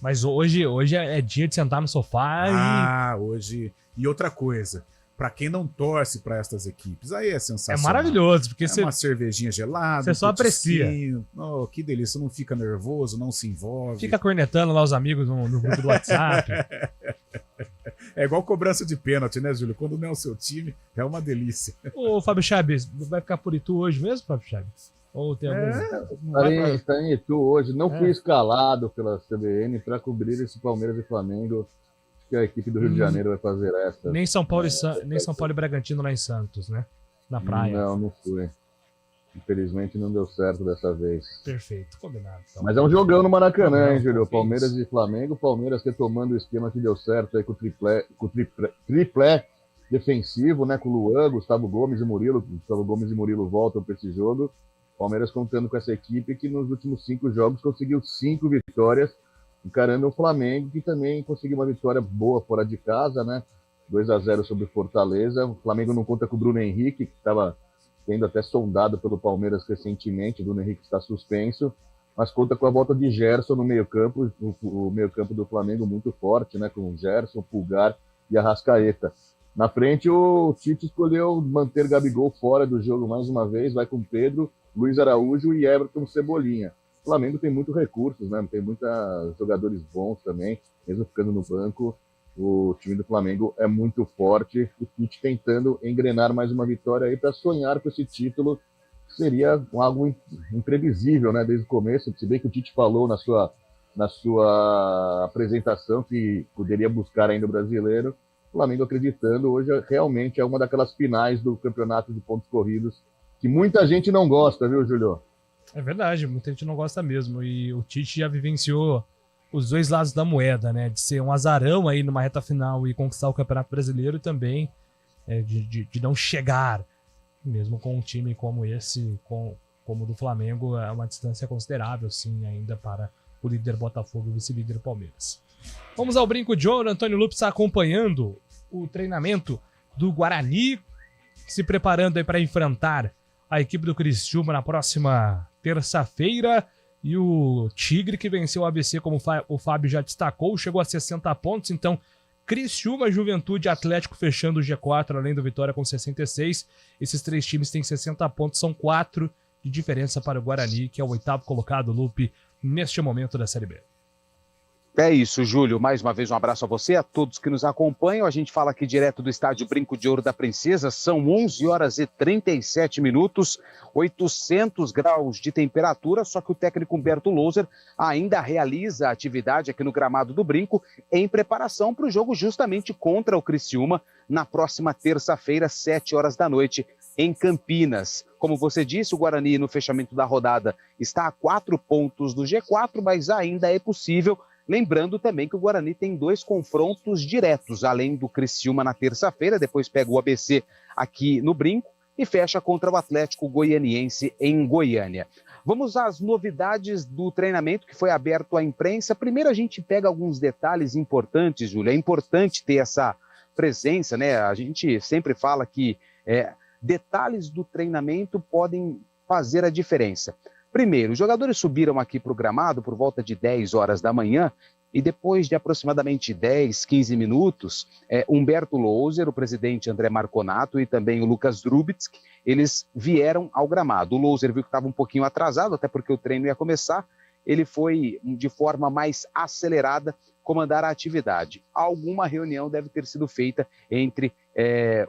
Mas hoje é dia de sentar no sofá hoje. E outra coisa, pra quem não torce pra estas equipes, aí é sensacional. É maravilhoso, porque uma cervejinha gelada, você só aprecia. Oh, que delícia, não fica nervoso, não se envolve. Fica cornetando lá os amigos no grupo do WhatsApp. É igual cobrança de pênalti, né, Júlio? Quando não é o seu time, é uma delícia. Ô, Fábio Chaves, vai ficar por Itu hoje mesmo, Fábio Chaves? Ou tem algum... Está em Itu hoje. Não fui escalado pela CBN para cobrir esse Palmeiras e Flamengo. Acho que a equipe do Rio de Janeiro vai fazer essa. Nem São Paulo e Bragantino lá em Santos, né? Na praia. Não fui. Infelizmente não deu certo dessa vez. Perfeito, combinado. Então. Mas é um jogão no Maracanã, hein, Júlio? Palmeiras e Flamengo. Palmeiras retomando o esquema que deu certo aí com o triplé defensivo, né? Com o Luan, Gustavo Gomes e Murilo. Gustavo Gomes e Murilo voltam para esse jogo. Palmeiras contando com essa equipe que nos últimos 5 jogos conseguiu 5 vitórias, encarando o Flamengo, que também conseguiu uma vitória boa fora de casa, né? 2-0 sobre Fortaleza. O Flamengo não conta com o Bruno Henrique, que estava sendo até sondado pelo Palmeiras recentemente. O Bruno Henrique está suspenso, mas conta com a volta de Gerson no meio-campo. O meio-campo do Flamengo muito forte, né? Com Gerson, Pulgar e Arrascaeta. Na frente, o Tite escolheu manter Gabigol fora do jogo mais uma vez, vai com Pedro, Luiz Araújo e Everton Cebolinha. O Flamengo tem muitos recursos, né? Tem muitos jogadores bons também, mesmo ficando no banco. O time do Flamengo é muito forte. O Tite tentando engrenar mais uma vitória aí para sonhar com esse título, que seria algo imprevisível, né? Desde o começo. Se bem que o Tite falou na sua apresentação que poderia buscar ainda o brasileiro. O Flamengo acreditando, hoje realmente é uma daquelas finais do campeonato de pontos corridos que muita gente não gosta, viu, Júlio? É verdade, muita gente não gosta mesmo. E o Tite já vivenciou os dois lados da moeda, né? De ser um azarão aí numa reta final e conquistar o Campeonato Brasileiro e também de não chegar, mesmo com um time como esse, como o do Flamengo, é uma distância considerável, sim, ainda para o líder Botafogo e o vice-líder Palmeiras. Vamos ao brinco de ouro. Antônio Lupe está acompanhando o treinamento do Guarani, se preparando aí para enfrentar a equipe do Criciúma na próxima terça-feira. E o Tigre, que venceu o ABC, como o Fábio já destacou, chegou a 60 pontos. Então, Criciúma, Juventude e Atlético fechando o G4, além do Vitória com 66. Esses 3 times têm 60 pontos, são 4 de diferença para o Guarani, que é o 8º colocado, Lupe, neste momento da Série B. É isso, Júlio. Mais uma vez um abraço a você, a todos que nos acompanham. A gente fala aqui direto do estádio Brinco de Ouro da Princesa. São 11h37, 800 graus de temperatura, só que o técnico Humberto Louser ainda realiza a atividade aqui no gramado do Brinco em preparação para o jogo justamente contra o Criciúma na próxima terça-feira, 19h, em Campinas. Como você disse, o Guarani no fechamento da rodada está a 4 pontos do G4, mas ainda é possível. Lembrando também que o Guarani tem 2 confrontos diretos, além do Criciúma na terça-feira, depois pega o ABC aqui no Brinco e fecha contra o Atlético Goianiense em Goiânia. Vamos às novidades do treinamento que foi aberto à imprensa. Primeiro a gente pega alguns detalhes importantes, Júlio. É importante ter essa presença, né? A gente sempre fala que detalhes do treinamento podem fazer a diferença. Primeiro, os jogadores subiram aqui para o gramado por volta de 10 horas da manhã e depois de aproximadamente 10, 15 minutos, Humberto Louser, o presidente André Marconato e também o Lucas Drubitsk, eles vieram ao gramado. O Louser viu que estava um pouquinho atrasado, até porque o treino ia começar. Ele foi, de forma mais acelerada, comandar a atividade. Alguma reunião deve ter sido feita entre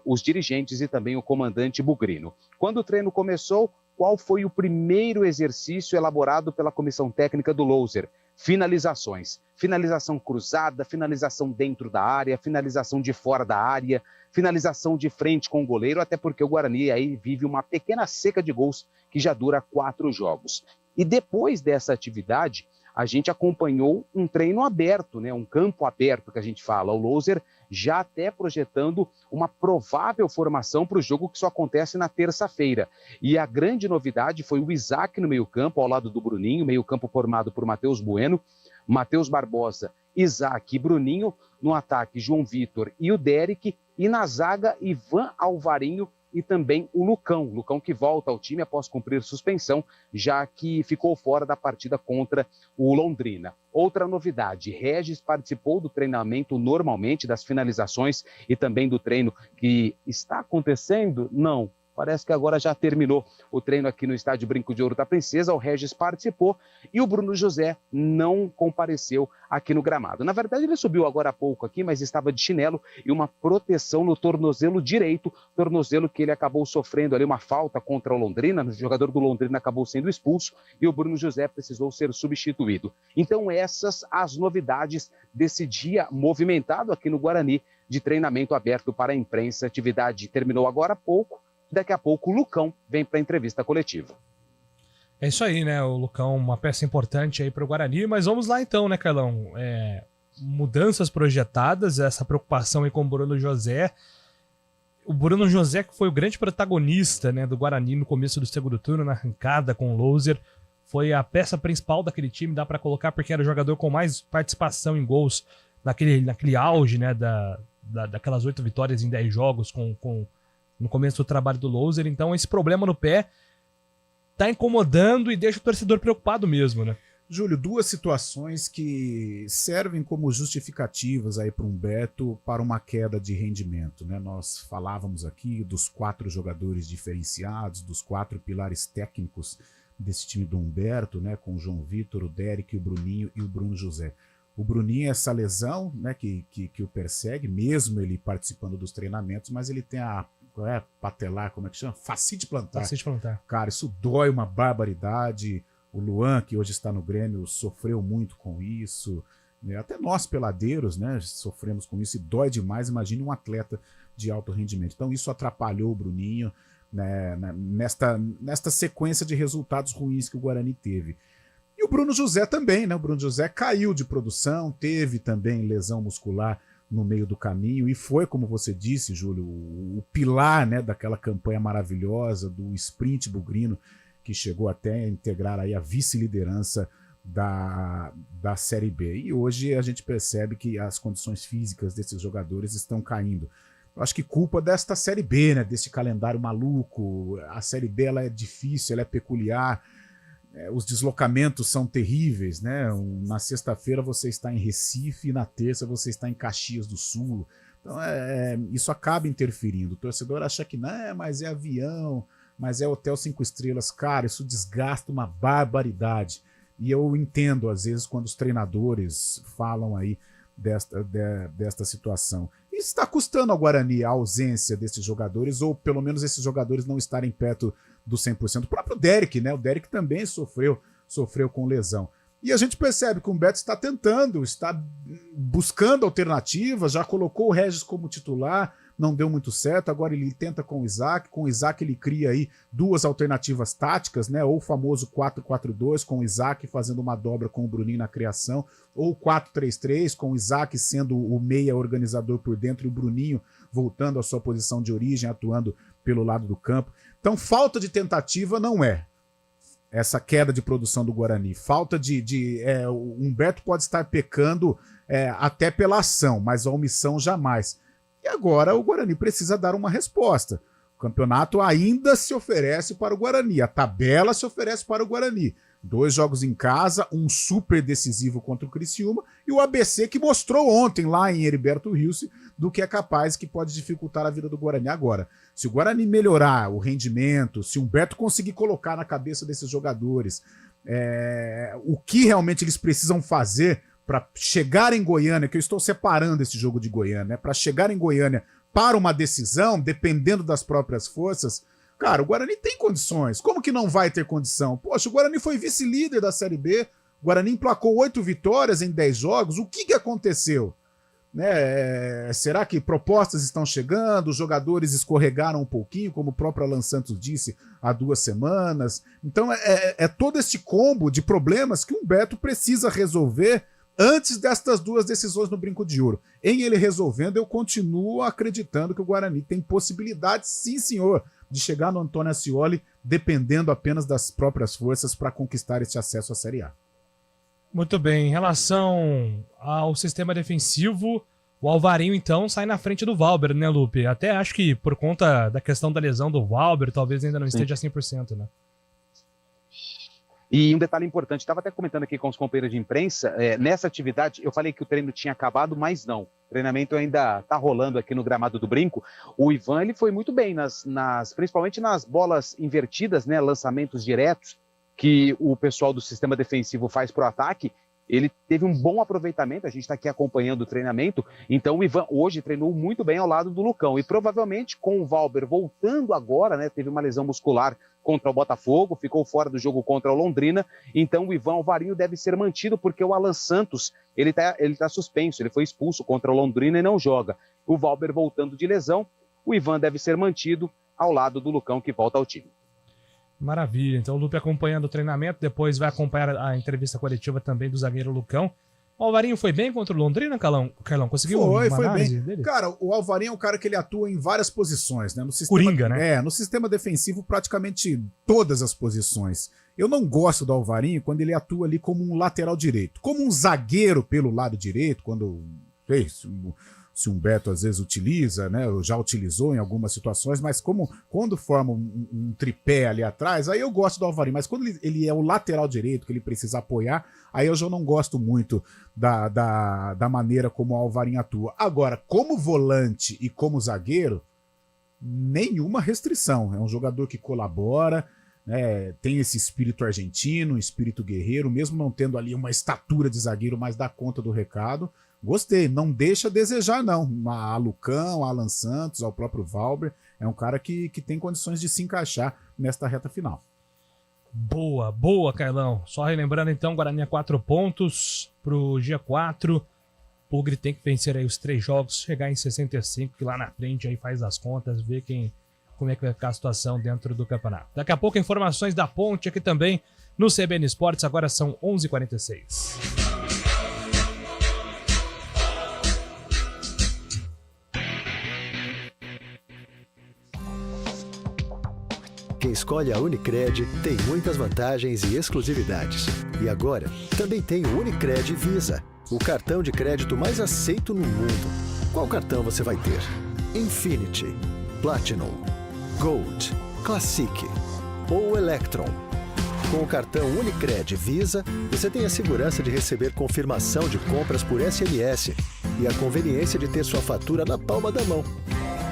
os dirigentes e também o comandante Bugrino. Quando o treino começou, qual foi o primeiro exercício elaborado pela comissão técnica do Louser? Finalizações. Finalização cruzada, finalização dentro da área, finalização de fora da área, finalização de frente com o goleiro, até porque o Guarani aí vive uma pequena seca de gols que já dura 4 jogos. E depois dessa atividade, a gente acompanhou um treino aberto, né? Um campo aberto que a gente fala. O Louser já até projetando uma provável formação para o jogo que só acontece na terça-feira. E a grande novidade foi o Isaac no meio-campo, ao lado do Bruninho, meio-campo formado por Matheus Bueno, Matheus Barbosa, Isaac e Bruninho, no ataque João Vitor e o Derek, e na zaga Ivan Alvarinho e também o Lucão que volta ao time após cumprir suspensão, já que ficou fora da partida contra o Londrina. Outra novidade, Regis participou do treinamento normalmente, das finalizações e também do treino que está acontecendo? Não. Parece que agora já terminou o treino aqui no estádio Brinco de Ouro da Princesa. O Regis participou e o Bruno José não compareceu aqui no gramado. Na verdade, ele subiu agora há pouco aqui, mas estava de chinelo e uma proteção no tornozelo direito, tornozelo que ele acabou sofrendo ali uma falta contra o Londrina. O jogador do Londrina acabou sendo expulso e o Bruno José precisou ser substituído. Então, essas as novidades desse dia movimentado aqui no Guarani de treinamento aberto para a imprensa. A atividade terminou agora há pouco. Daqui a pouco o Lucão vem para a entrevista coletiva. É isso aí, né? O Lucão, uma peça importante aí para o Guarani. Mas vamos lá então, né, Carlão? Mudanças projetadas, essa preocupação aí com o Bruno José. O Bruno José que foi o grande protagonista, né, do Guarani no começo do segundo turno, na arrancada com o Louser. Foi a peça principal daquele time, dá para colocar, porque era o jogador com mais participação em gols naquele auge, né, daquelas 8 vitórias em 10 jogos no começo do trabalho do Louser. Então esse problema no pé tá incomodando e deixa o torcedor preocupado mesmo, né? Júlio, 2 situações que servem como justificativas aí para o Humberto para uma queda de rendimento, né? Nós falávamos aqui dos 4 jogadores diferenciados, dos 4 pilares técnicos desse time do Humberto, né? Com o João Vitor, o Derek, o Bruninho e o Bruno José. O Bruninho, essa lesão, né, que o persegue, mesmo ele participando dos treinamentos, mas ele tem patelar, como é que chama? Fascite plantar. Fascite plantar. Cara, isso dói uma barbaridade. O Luan, que hoje está no Grêmio, sofreu muito com isso. Até nós, peladeiros, né, sofremos com isso e dói demais. Imagine um atleta de alto rendimento. Então isso atrapalhou o Bruninho, né, nesta sequência de resultados ruins que o Guarani teve. E o Bruno José também, né? O Bruno José caiu de produção, teve também lesão muscular no meio do caminho e foi, como você disse, Júlio, o pilar, né, daquela campanha maravilhosa do sprint bugrino, que chegou até a integrar aí a vice-liderança da Série B. E hoje a gente percebe que as condições físicas desses jogadores estão caindo. Eu acho que culpa desta Série B, né, desse calendário maluco. A Série B ela é difícil, ela é peculiar. Os deslocamentos são terríveis, né? Na sexta-feira você está em Recife e na terça você está em Caxias do Sul. Então isso acaba interferindo. O torcedor acha que não, mas é avião, mas é hotel 5 estrelas. Cara, isso desgasta uma barbaridade. E eu entendo, às vezes, quando os treinadores falam aí desta situação. E está custando ao Guarani a ausência desses jogadores, ou pelo menos esses jogadores não estarem perto do 100%. O próprio Derek, né? O Derek também sofreu com lesão. E a gente percebe que o Humberto está tentando, está buscando alternativas, já colocou o Regis como titular, não deu muito certo, agora ele tenta com o Isaac ele cria aí 2 alternativas táticas, né? Ou o famoso 4-4-2, com o Isaac fazendo uma dobra com o Bruninho na criação, ou 4-3-3, com o Isaac sendo o meia organizador por dentro e o Bruninho voltando à sua posição de origem, atuando pelo lado do campo. Então falta de tentativa não é essa queda de produção do Guarani. Falta o Humberto pode estar pecando até pela ação, mas a omissão jamais. E agora o Guarani precisa dar uma resposta. O campeonato ainda se oferece para o Guarani, a tabela se oferece para o Guarani. 2 jogos em casa, um super decisivo contra o Criciúma e o ABC que mostrou ontem lá em Heriberto Rilse do que é capaz, que pode dificultar a vida do Guarani. Agora, se o Guarani melhorar o rendimento, se o Humberto conseguir colocar na cabeça desses jogadores o que realmente eles precisam fazer para chegar em Goiânia, que eu estou separando esse jogo de Goiânia, para chegar em Goiânia para uma decisão, dependendo das próprias forças, cara, o Guarani tem condições. Como que não vai ter condição? Poxa, o Guarani foi vice-líder da Série B, o Guarani emplacou 8 vitórias em 10 jogos, o que aconteceu? né? Será que propostas estão chegando? Os jogadores escorregaram um pouquinho, como o próprio Alan Santos disse há 2 semanas. Então é todo este combo de problemas que o Humberto precisa resolver antes destas 2 decisões no Brinco de Ouro. Em ele resolvendo, eu continuo acreditando que o Guarani tem possibilidade, sim senhor, de chegar no Antônio Ascioli, dependendo apenas das próprias forças para conquistar esse acesso à Série A. Muito bem, em relação ao sistema defensivo, o Alvarinho então sai na frente do Valber, né, Lupe? Até acho que por conta da questão da lesão do Valber, talvez ainda não esteja 100%, né? E um detalhe importante, estava até comentando aqui com os companheiros de imprensa, nessa atividade, eu falei que o treino tinha acabado, mas não. O treinamento ainda está rolando aqui no gramado do Brinco. O Ivan, ele foi muito bem, principalmente nas bolas invertidas, né, lançamentos diretos, que o pessoal do sistema defensivo faz para o ataque. Ele teve um bom aproveitamento, a gente está aqui acompanhando o treinamento, então o Ivan hoje treinou muito bem ao lado do Lucão, e provavelmente com o Valber voltando agora, né, teve uma lesão muscular contra o Botafogo, ficou fora do jogo contra o Londrina, então o Ivan Alvarinho deve ser mantido, porque o Alan Santos, ele tá suspenso, ele foi expulso contra o Londrina e não joga. O Valber voltando de lesão, o Ivan deve ser mantido ao lado do Lucão, que volta ao time. Maravilha, então o Lupe acompanhando o treinamento, depois vai acompanhar a entrevista coletiva também do zagueiro Lucão. O Alvarinho foi bem contra o Londrina, Carlão? Conseguiu foi análise bem dele? Cara, o Alvarinho é um cara que ele atua em várias posições, né? No sistema, Coringa, né? No sistema defensivo, praticamente todas as posições. Eu não gosto do Alvarinho quando ele atua ali como um lateral direito. Como um zagueiro pelo lado direito, quando... se o Humberto às vezes utiliza, né, ou já utilizou em algumas situações, mas quando forma um tripé ali atrás, aí eu gosto do Alvarinho, mas quando ele é o lateral direito, que ele precisa apoiar, aí eu já não gosto muito da maneira como o Alvarinho atua. Agora, como volante e como zagueiro, nenhuma restrição, é um jogador que colabora, né, tem esse espírito argentino, espírito guerreiro, mesmo não tendo ali uma estatura de zagueiro, mas dá conta do recado. Gostei, não deixa a desejar não, a Lucão, a Alan Santos, ao próprio Valber, é um cara que tem condições de se encaixar nesta reta final. Boa, Carlão. Só relembrando então, Guarani a 4 pontos pro G4, o Pugre tem que vencer aí os 3 jogos, chegar em 65, que lá na frente aí faz as contas, vê como é que vai ficar a situação dentro do campeonato. Daqui a pouco informações da Ponte aqui também no CBN Esportes, agora são 11h46. Quem escolhe a Unicred tem muitas vantagens e exclusividades. E agora, também tem o Unicred Visa, o cartão de crédito mais aceito no mundo. Qual cartão você vai ter? Infinity, Platinum, Gold, Classic ou Electron? Com o cartão Unicred Visa, você tem a segurança de receber confirmação de compras por SMS e a conveniência de ter sua fatura na palma da mão.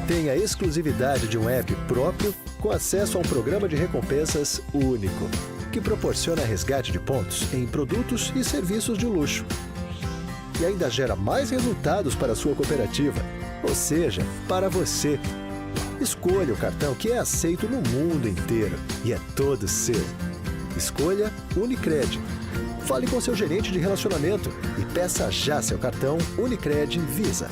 Tem a exclusividade de um app próprio com acesso a um programa de recompensas único, que proporciona resgate de pontos em produtos e serviços de luxo. E ainda gera mais resultados para a sua cooperativa, ou seja, para você. Escolha o cartão que é aceito no mundo inteiro e é todo seu. Escolha Unicred. Fale com seu gerente de relacionamento e peça já seu cartão Unicred Visa.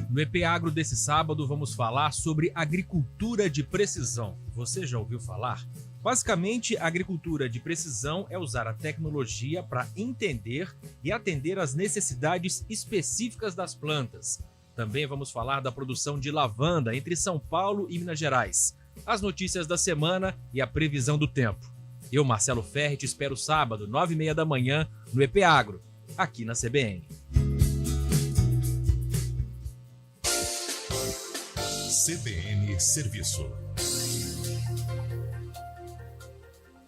No EP Agro desse sábado vamos falar sobre agricultura de precisão. Você já ouviu falar? Basicamente, a agricultura de precisão é usar a tecnologia para entender e atender às necessidades específicas das plantas. Também vamos falar da produção de lavanda entre São Paulo e Minas Gerais, as notícias da semana e a previsão do tempo. Eu, Marcelo Ferri, te espero sábado, 9h30 da manhã, no EP Agro, aqui na CBN. CBN Serviço.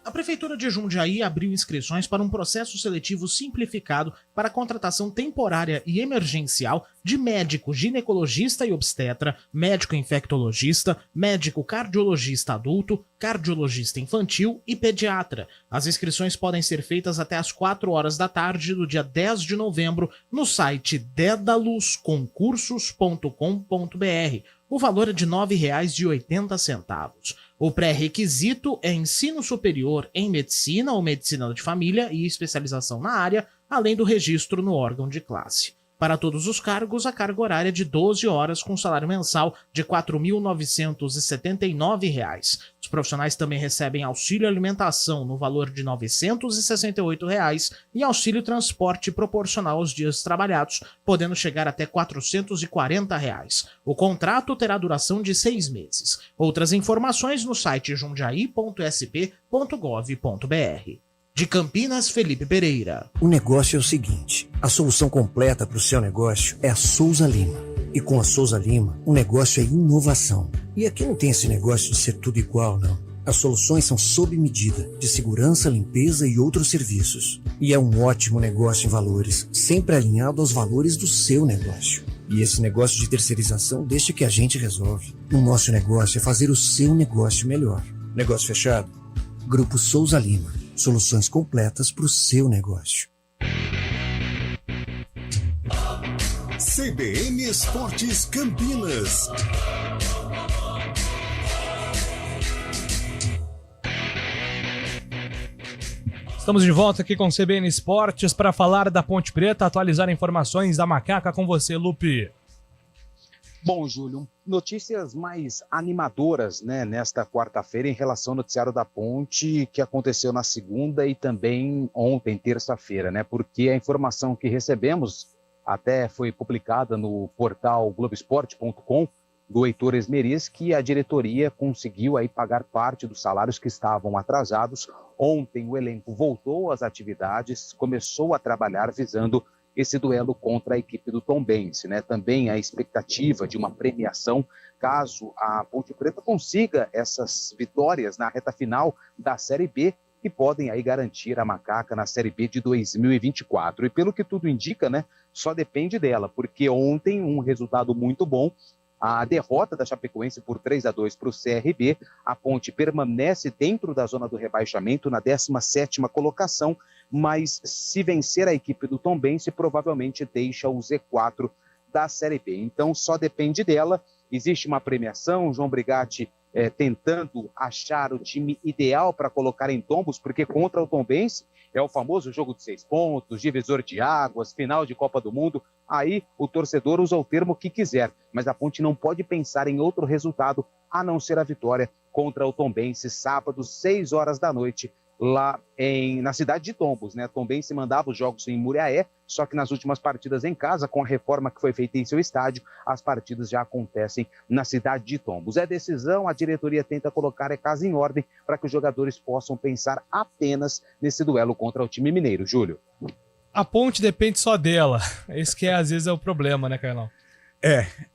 A Prefeitura de Jundiaí abriu inscrições para um processo seletivo simplificado para a contratação temporária e emergencial de médico ginecologista e obstetra, médico infectologista, médico cardiologista adulto, cardiologista infantil e pediatra. As inscrições podem ser feitas até às 4h da tarde do dia 10 de novembro no site dedalusconcursos.com.br o valor é de R$ 9,80. O pré-requisito é ensino superior em medicina ou medicina de família e especialização na área, além do registro no órgão de classe. Para todos os cargos, a carga horária é de 12 horas com salário mensal de R$ 4.979. Os profissionais também recebem auxílio alimentação no valor de R$ 968 e auxílio transporte proporcional aos dias trabalhados, podendo chegar até R$ 440. O contrato terá duração de 6 meses. Outras informações no site jundiaí.sp.gov.br. De Campinas, Felipe Pereira. O negócio é o seguinte, a solução completa para o seu negócio é a Souza Lima. E com a Souza Lima, o negócio é inovação. E aqui não tem esse negócio de ser tudo igual, não. As soluções são sob medida, de segurança, limpeza e outros serviços. E é um ótimo negócio em valores, sempre alinhado aos valores do seu negócio. E esse negócio de terceirização deixa que a gente resolve. O nosso negócio é fazer o seu negócio melhor. Negócio fechado? Grupo Souza Lima. Soluções completas para o seu negócio. CBN Esportes Campinas. Estamos de volta aqui com o CBN Esportes para falar da Ponte Preta, atualizar informações da Macaca com você, Lupe. Bom, Júlio, notícias mais animadoras, né, nesta quarta-feira em relação ao noticiário da Ponte, que aconteceu na segunda e também ontem, terça-feira, né, porque a informação que recebemos até foi publicada no portal Globoesporte.com do Heitor Esmeriz, que a diretoria conseguiu aí pagar parte dos salários que estavam atrasados. Ontem o elenco voltou às atividades, começou a trabalhar visando esse duelo contra a equipe do Tombense, né? Também a expectativa de uma premiação caso a Ponte Preta consiga essas vitórias na reta final da Série B, que podem aí garantir a Macaca na Série B de 2024. E pelo que tudo indica, né, só depende dela, porque ontem um resultado muito bom, a derrota da Chapecoense por 3-2 para o CRB, a Ponte permanece dentro da zona do rebaixamento na 17ª colocação, mas se vencer a equipe do Tombense, provavelmente deixa o Z4 da Série B. Então só depende dela, existe uma premiação, João Brigatti tentando achar o time ideal para colocar em tombos, porque contra o Tombense é o famoso jogo de 6 pontos, divisor de águas, final de Copa do Mundo. Aí o torcedor usa o termo que quiser, mas a Ponte não pode pensar em outro resultado a não ser a vitória contra o Tombense, sábado, 6 horas da noite, lá na cidade de Tombos, né? Tombense mandava os jogos em Muriaé, só que nas últimas partidas em casa, com a reforma que foi feita em seu estádio, as partidas já acontecem na cidade de Tombos. É decisão, a diretoria tenta colocar a casa em ordem para que os jogadores possam pensar apenas nesse duelo contra o time mineiro. Júlio. A Ponte depende só dela. Esse que às vezes é o problema, né, Carlão?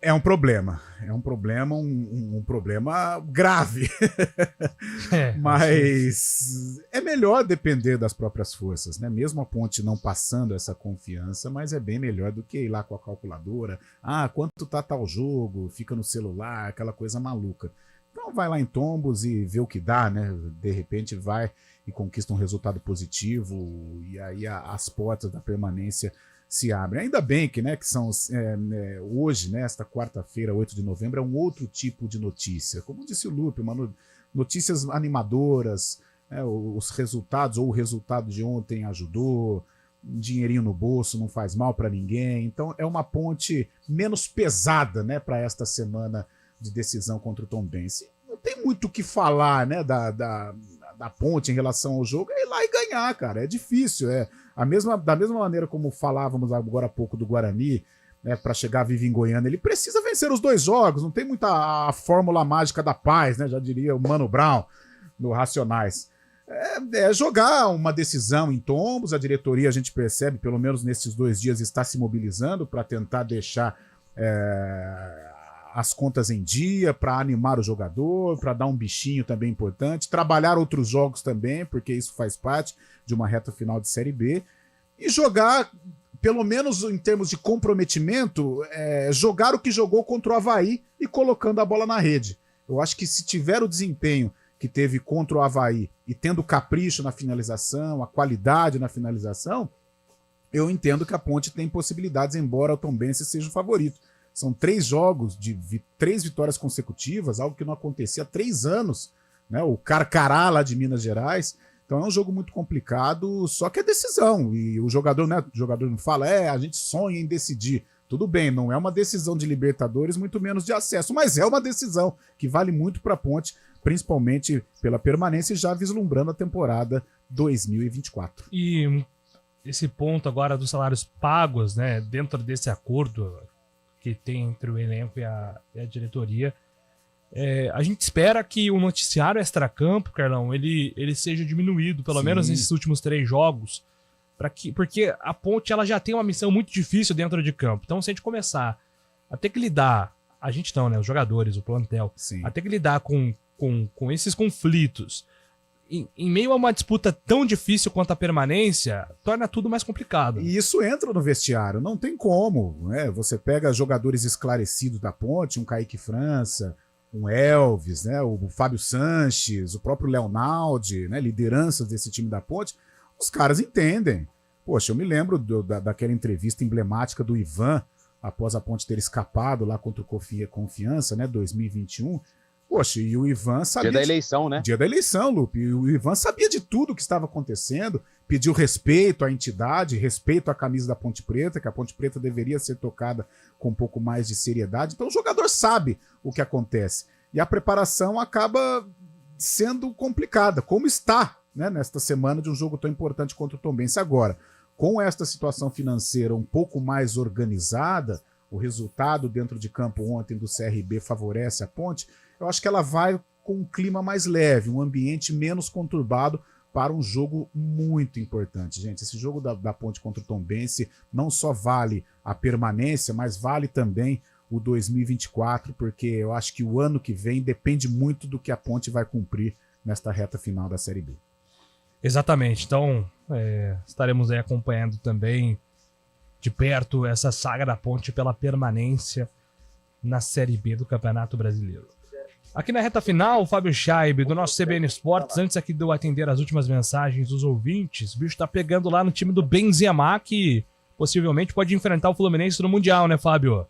É um problema. É um problema, um problema grave. Mas é melhor depender das próprias forças, né? Mesmo a Ponte não passando essa confiança, mas é bem melhor do que ir lá com a calculadora. Quanto tá tal jogo? Fica no celular, aquela coisa maluca. Então vai lá em Tombos e vê o que dá, né? De repente vai e conquista um resultado positivo e aí as portas da permanência se abrem. Ainda bem que, né, que são hoje, né, esta quarta-feira, 8 de novembro, é um outro tipo de notícia. Como disse o Lupe, notícias animadoras, os resultados, ou o resultado de ontem ajudou, um dinheirinho no bolso não faz mal para ninguém. Então é uma ponte menos pesada, né, para esta semana de decisão contra o Tombense. Não tem muito o que falar, né, da Ponte em relação ao jogo, é ir lá e ganhar, cara. É difícil, da mesma maneira como falávamos agora há pouco do Guarani, né, para chegar vivo em Goiânia, ele precisa vencer os 2 jogos, não tem muita a fórmula mágica da paz, né, já diria o Mano Brown no Racionais. É jogar uma decisão em Tombos, a diretoria, a gente percebe, pelo menos nesses 2 dias, está se mobilizando para tentar deixar as contas em dia, para animar o jogador, para dar um bichinho também importante, trabalhar outros jogos também, porque isso faz parte de uma reta final de Série B, e jogar, pelo menos em termos de comprometimento, jogar o que jogou contra o Avaí e colocando a bola na rede. Eu acho que se tiver o desempenho que teve contra o Avaí e tendo capricho na finalização, a qualidade na finalização, eu entendo que a Ponte tem possibilidades, embora o Tombense seja o favorito. São 3 jogos de 3 vitórias consecutivas, algo que não acontecia há 3 anos, né? O Carcará lá de Minas Gerais. Então é um jogo muito complicado, só que é decisão. E o jogador, né? O jogador não fala, a gente sonha em decidir. Tudo bem, não é uma decisão de Libertadores, muito menos de acesso, mas é uma decisão que vale muito para a Ponte, principalmente pela permanência e já vislumbrando a temporada 2024. E esse ponto agora dos salários pagos, né, dentro desse acordo que tem entre o elenco e a diretoria, a gente espera que o noticiário extracampo, Carlão, ele seja diminuído, pelo menos nesses últimos 3 jogos, porque a Ponte ela já tem uma missão muito difícil dentro de campo. Então, se a gente começar a ter que lidar, a gente não, né, os jogadores, o plantel, a ter que lidar com esses conflitos, em meio a uma disputa tão difícil quanto a permanência, torna tudo mais complicado. E isso entra no vestiário, não tem como, né? Você pega jogadores esclarecidos da Ponte, um Kaique França, um Elvis, né? O Fábio Sanches, o próprio Leonaldi, né? Lideranças desse time da Ponte, os caras entendem. Poxa, eu me lembro daquela entrevista emblemática do Ivan, após a Ponte ter escapado lá contra o Confiança, né? 2021. Poxa, e o Ivan sabia... Dia da eleição, né? Dia da eleição, Lupe. E o Ivan sabia de tudo o que estava acontecendo, pediu respeito à entidade, respeito à camisa da Ponte Preta, que a Ponte Preta deveria ser tocada com um pouco mais de seriedade. Então o jogador sabe o que acontece. E a preparação acaba sendo complicada, como está, né, nesta semana de um jogo tão importante contra o Tombense. Agora, com esta situação financeira um pouco mais organizada, o resultado dentro de campo ontem do CRB favorece a Ponte, eu acho que ela vai com um clima mais leve, um ambiente menos conturbado para um jogo muito importante. Gente, esse jogo da Ponte contra o Tombense não só vale a permanência, mas vale também o 2024, porque eu acho que o ano que vem depende muito do que a Ponte vai cumprir nesta reta final da Série B. Exatamente. Então, estaremos aí acompanhando também de perto essa saga da Ponte pela permanência na Série B do Campeonato Brasileiro. Aqui na reta final, o Fábio Scheibe, do nosso CBN Esportes, antes aqui de eu atender as últimas mensagens dos ouvintes, o bicho tá pegando lá no time do Benzema, que possivelmente pode enfrentar o Fluminense no Mundial, né, Fábio?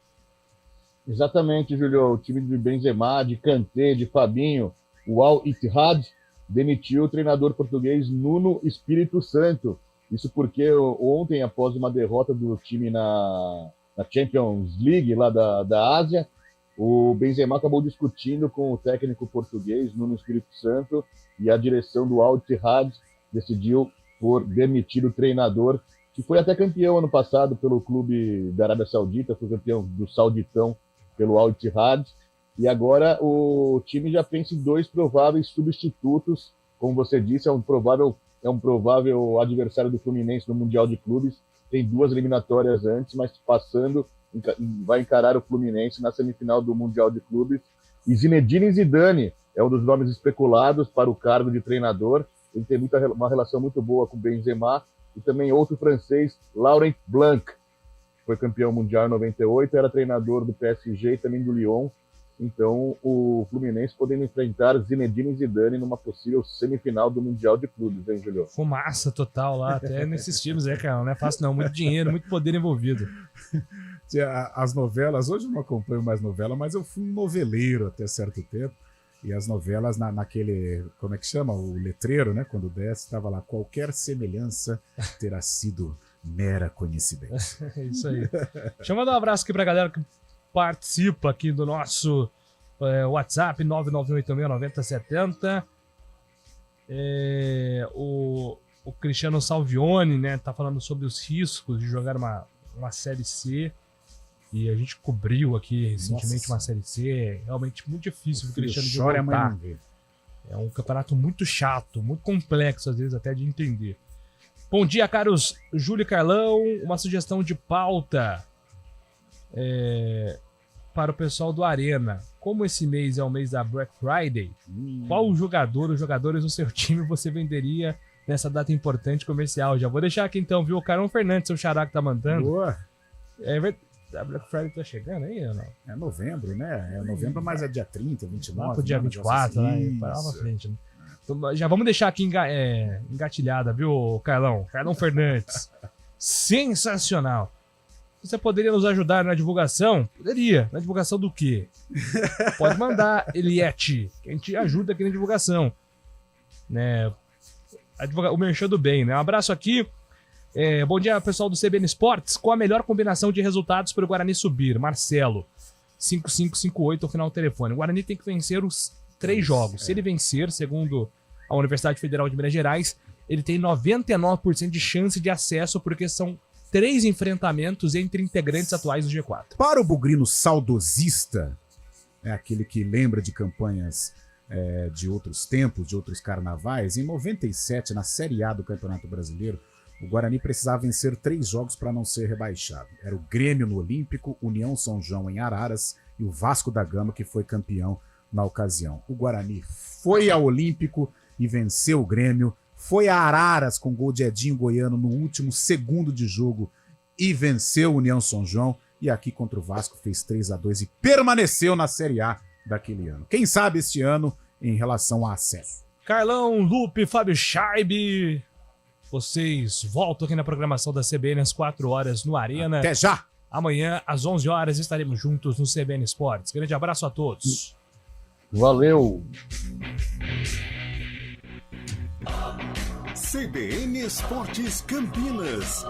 Exatamente, Julio. O time de Benzema, de Kanté, de Fabinho, o Al Ittihad demitiu o treinador português Nuno Espírito Santo. Isso porque ontem, após uma derrota do time na Champions League lá da Ásia, o Benzema acabou discutindo com o técnico português Nuno Espírito Santo e a direção do Al Ittihad decidiu por demitir o treinador, que foi até campeão ano passado pelo clube da Arábia Saudita, foi campeão do Sauditão pelo Al Ittihad, e agora o time já pensa em 2 prováveis substitutos. Como você disse, é um provável adversário do Fluminense no Mundial de Clubes, tem 2 eliminatórias antes, mas passando, vai encarar o Fluminense na semifinal do Mundial de Clubes. E Zinedine Zidane é um dos nomes especulados para o cargo de treinador. Ele tem uma relação muito boa com o Benzema. E também outro francês, Laurent Blanc, que foi campeão mundial em 98, era treinador do PSG e também do Lyon. Então, o Fluminense podendo enfrentar Zinedine Zidane numa possível semifinal do Mundial de Clubes, hein, Julio? Fumaça total lá, até nesses times, cara, não é fácil não, muito dinheiro, muito poder envolvido. As novelas, hoje eu não acompanho mais novela, mas eu fui um noveleiro até certo tempo, e as novelas naquele, como é que chama? O letreiro, né? Quando desce, estava lá, qualquer semelhança terá sido mera coincidência. É isso aí. Deixa eu mandar um abraço aqui pra galera que participa aqui do nosso WhatsApp 991869070. O Cristiano Salvione, né, tá falando sobre os riscos de jogar uma Série C, e a gente cobriu aqui recentemente uma Série C. É realmente muito difícil o Cristiano de voltar. É um campeonato muito chato, muito complexo às vezes até de entender. Bom dia, caros Júlio e Carlão, uma sugestão de pauta para o pessoal do Arena. Como esse mês é o mês da Black Friday, qual jogador ou jogadores do seu time você venderia nessa data importante comercial? Já vou deixar aqui então, viu? O Carão Fernandes, seu xará que tá mandando. Boa! A Black Friday tá chegando aí ou não? É novembro, né? É novembro, mas é dia 30, 29. Lá pro dia 24, né? Para lá pra frente, né? Então, já vamos deixar aqui engatilhada, viu, Carlão? Carlão Fernandes. Sensacional. Você poderia nos ajudar na divulgação? Poderia. Na divulgação do quê? Pode mandar, Eliette, que a gente ajuda aqui na divulgação. Né? O merchan do bem, né? Um abraço aqui. Bom dia, pessoal do CBN Esportes. Qual a melhor combinação de resultados para o Guarani subir? Marcelo, 5558 ao final do telefone. O Guarani tem que vencer os 3 jogos. Se ele vencer, segundo a Universidade Federal de Minas Gerais, ele tem 99% de chance de acesso, porque são 3 enfrentamentos entre integrantes atuais do G4. Para o bugrino saudosista, aquele que lembra de campanhas de outros tempos, de outros carnavais, em 97, na Série A do Campeonato Brasileiro, o Guarani precisava vencer 3 jogos para não ser rebaixado. Era o Grêmio no Olímpico, União São João em Araras e o Vasco da Gama, que foi campeão na ocasião. O Guarani foi ao Olímpico e venceu o Grêmio, foi a Araras com gol de Edinho Goiano no último segundo de jogo e venceu o União São João. E aqui contra o Vasco fez 3-2 e permaneceu na Série A daquele ano. Quem sabe este ano em relação a acesso. Carlão, Lupe, Fábio Scheibe, vocês voltam aqui na programação da CBN às 4 horas no Arena. Até já! Amanhã, às 11 horas, estaremos juntos no CBN Esportes. Grande abraço a todos. Valeu! CBN Esportes Campinas.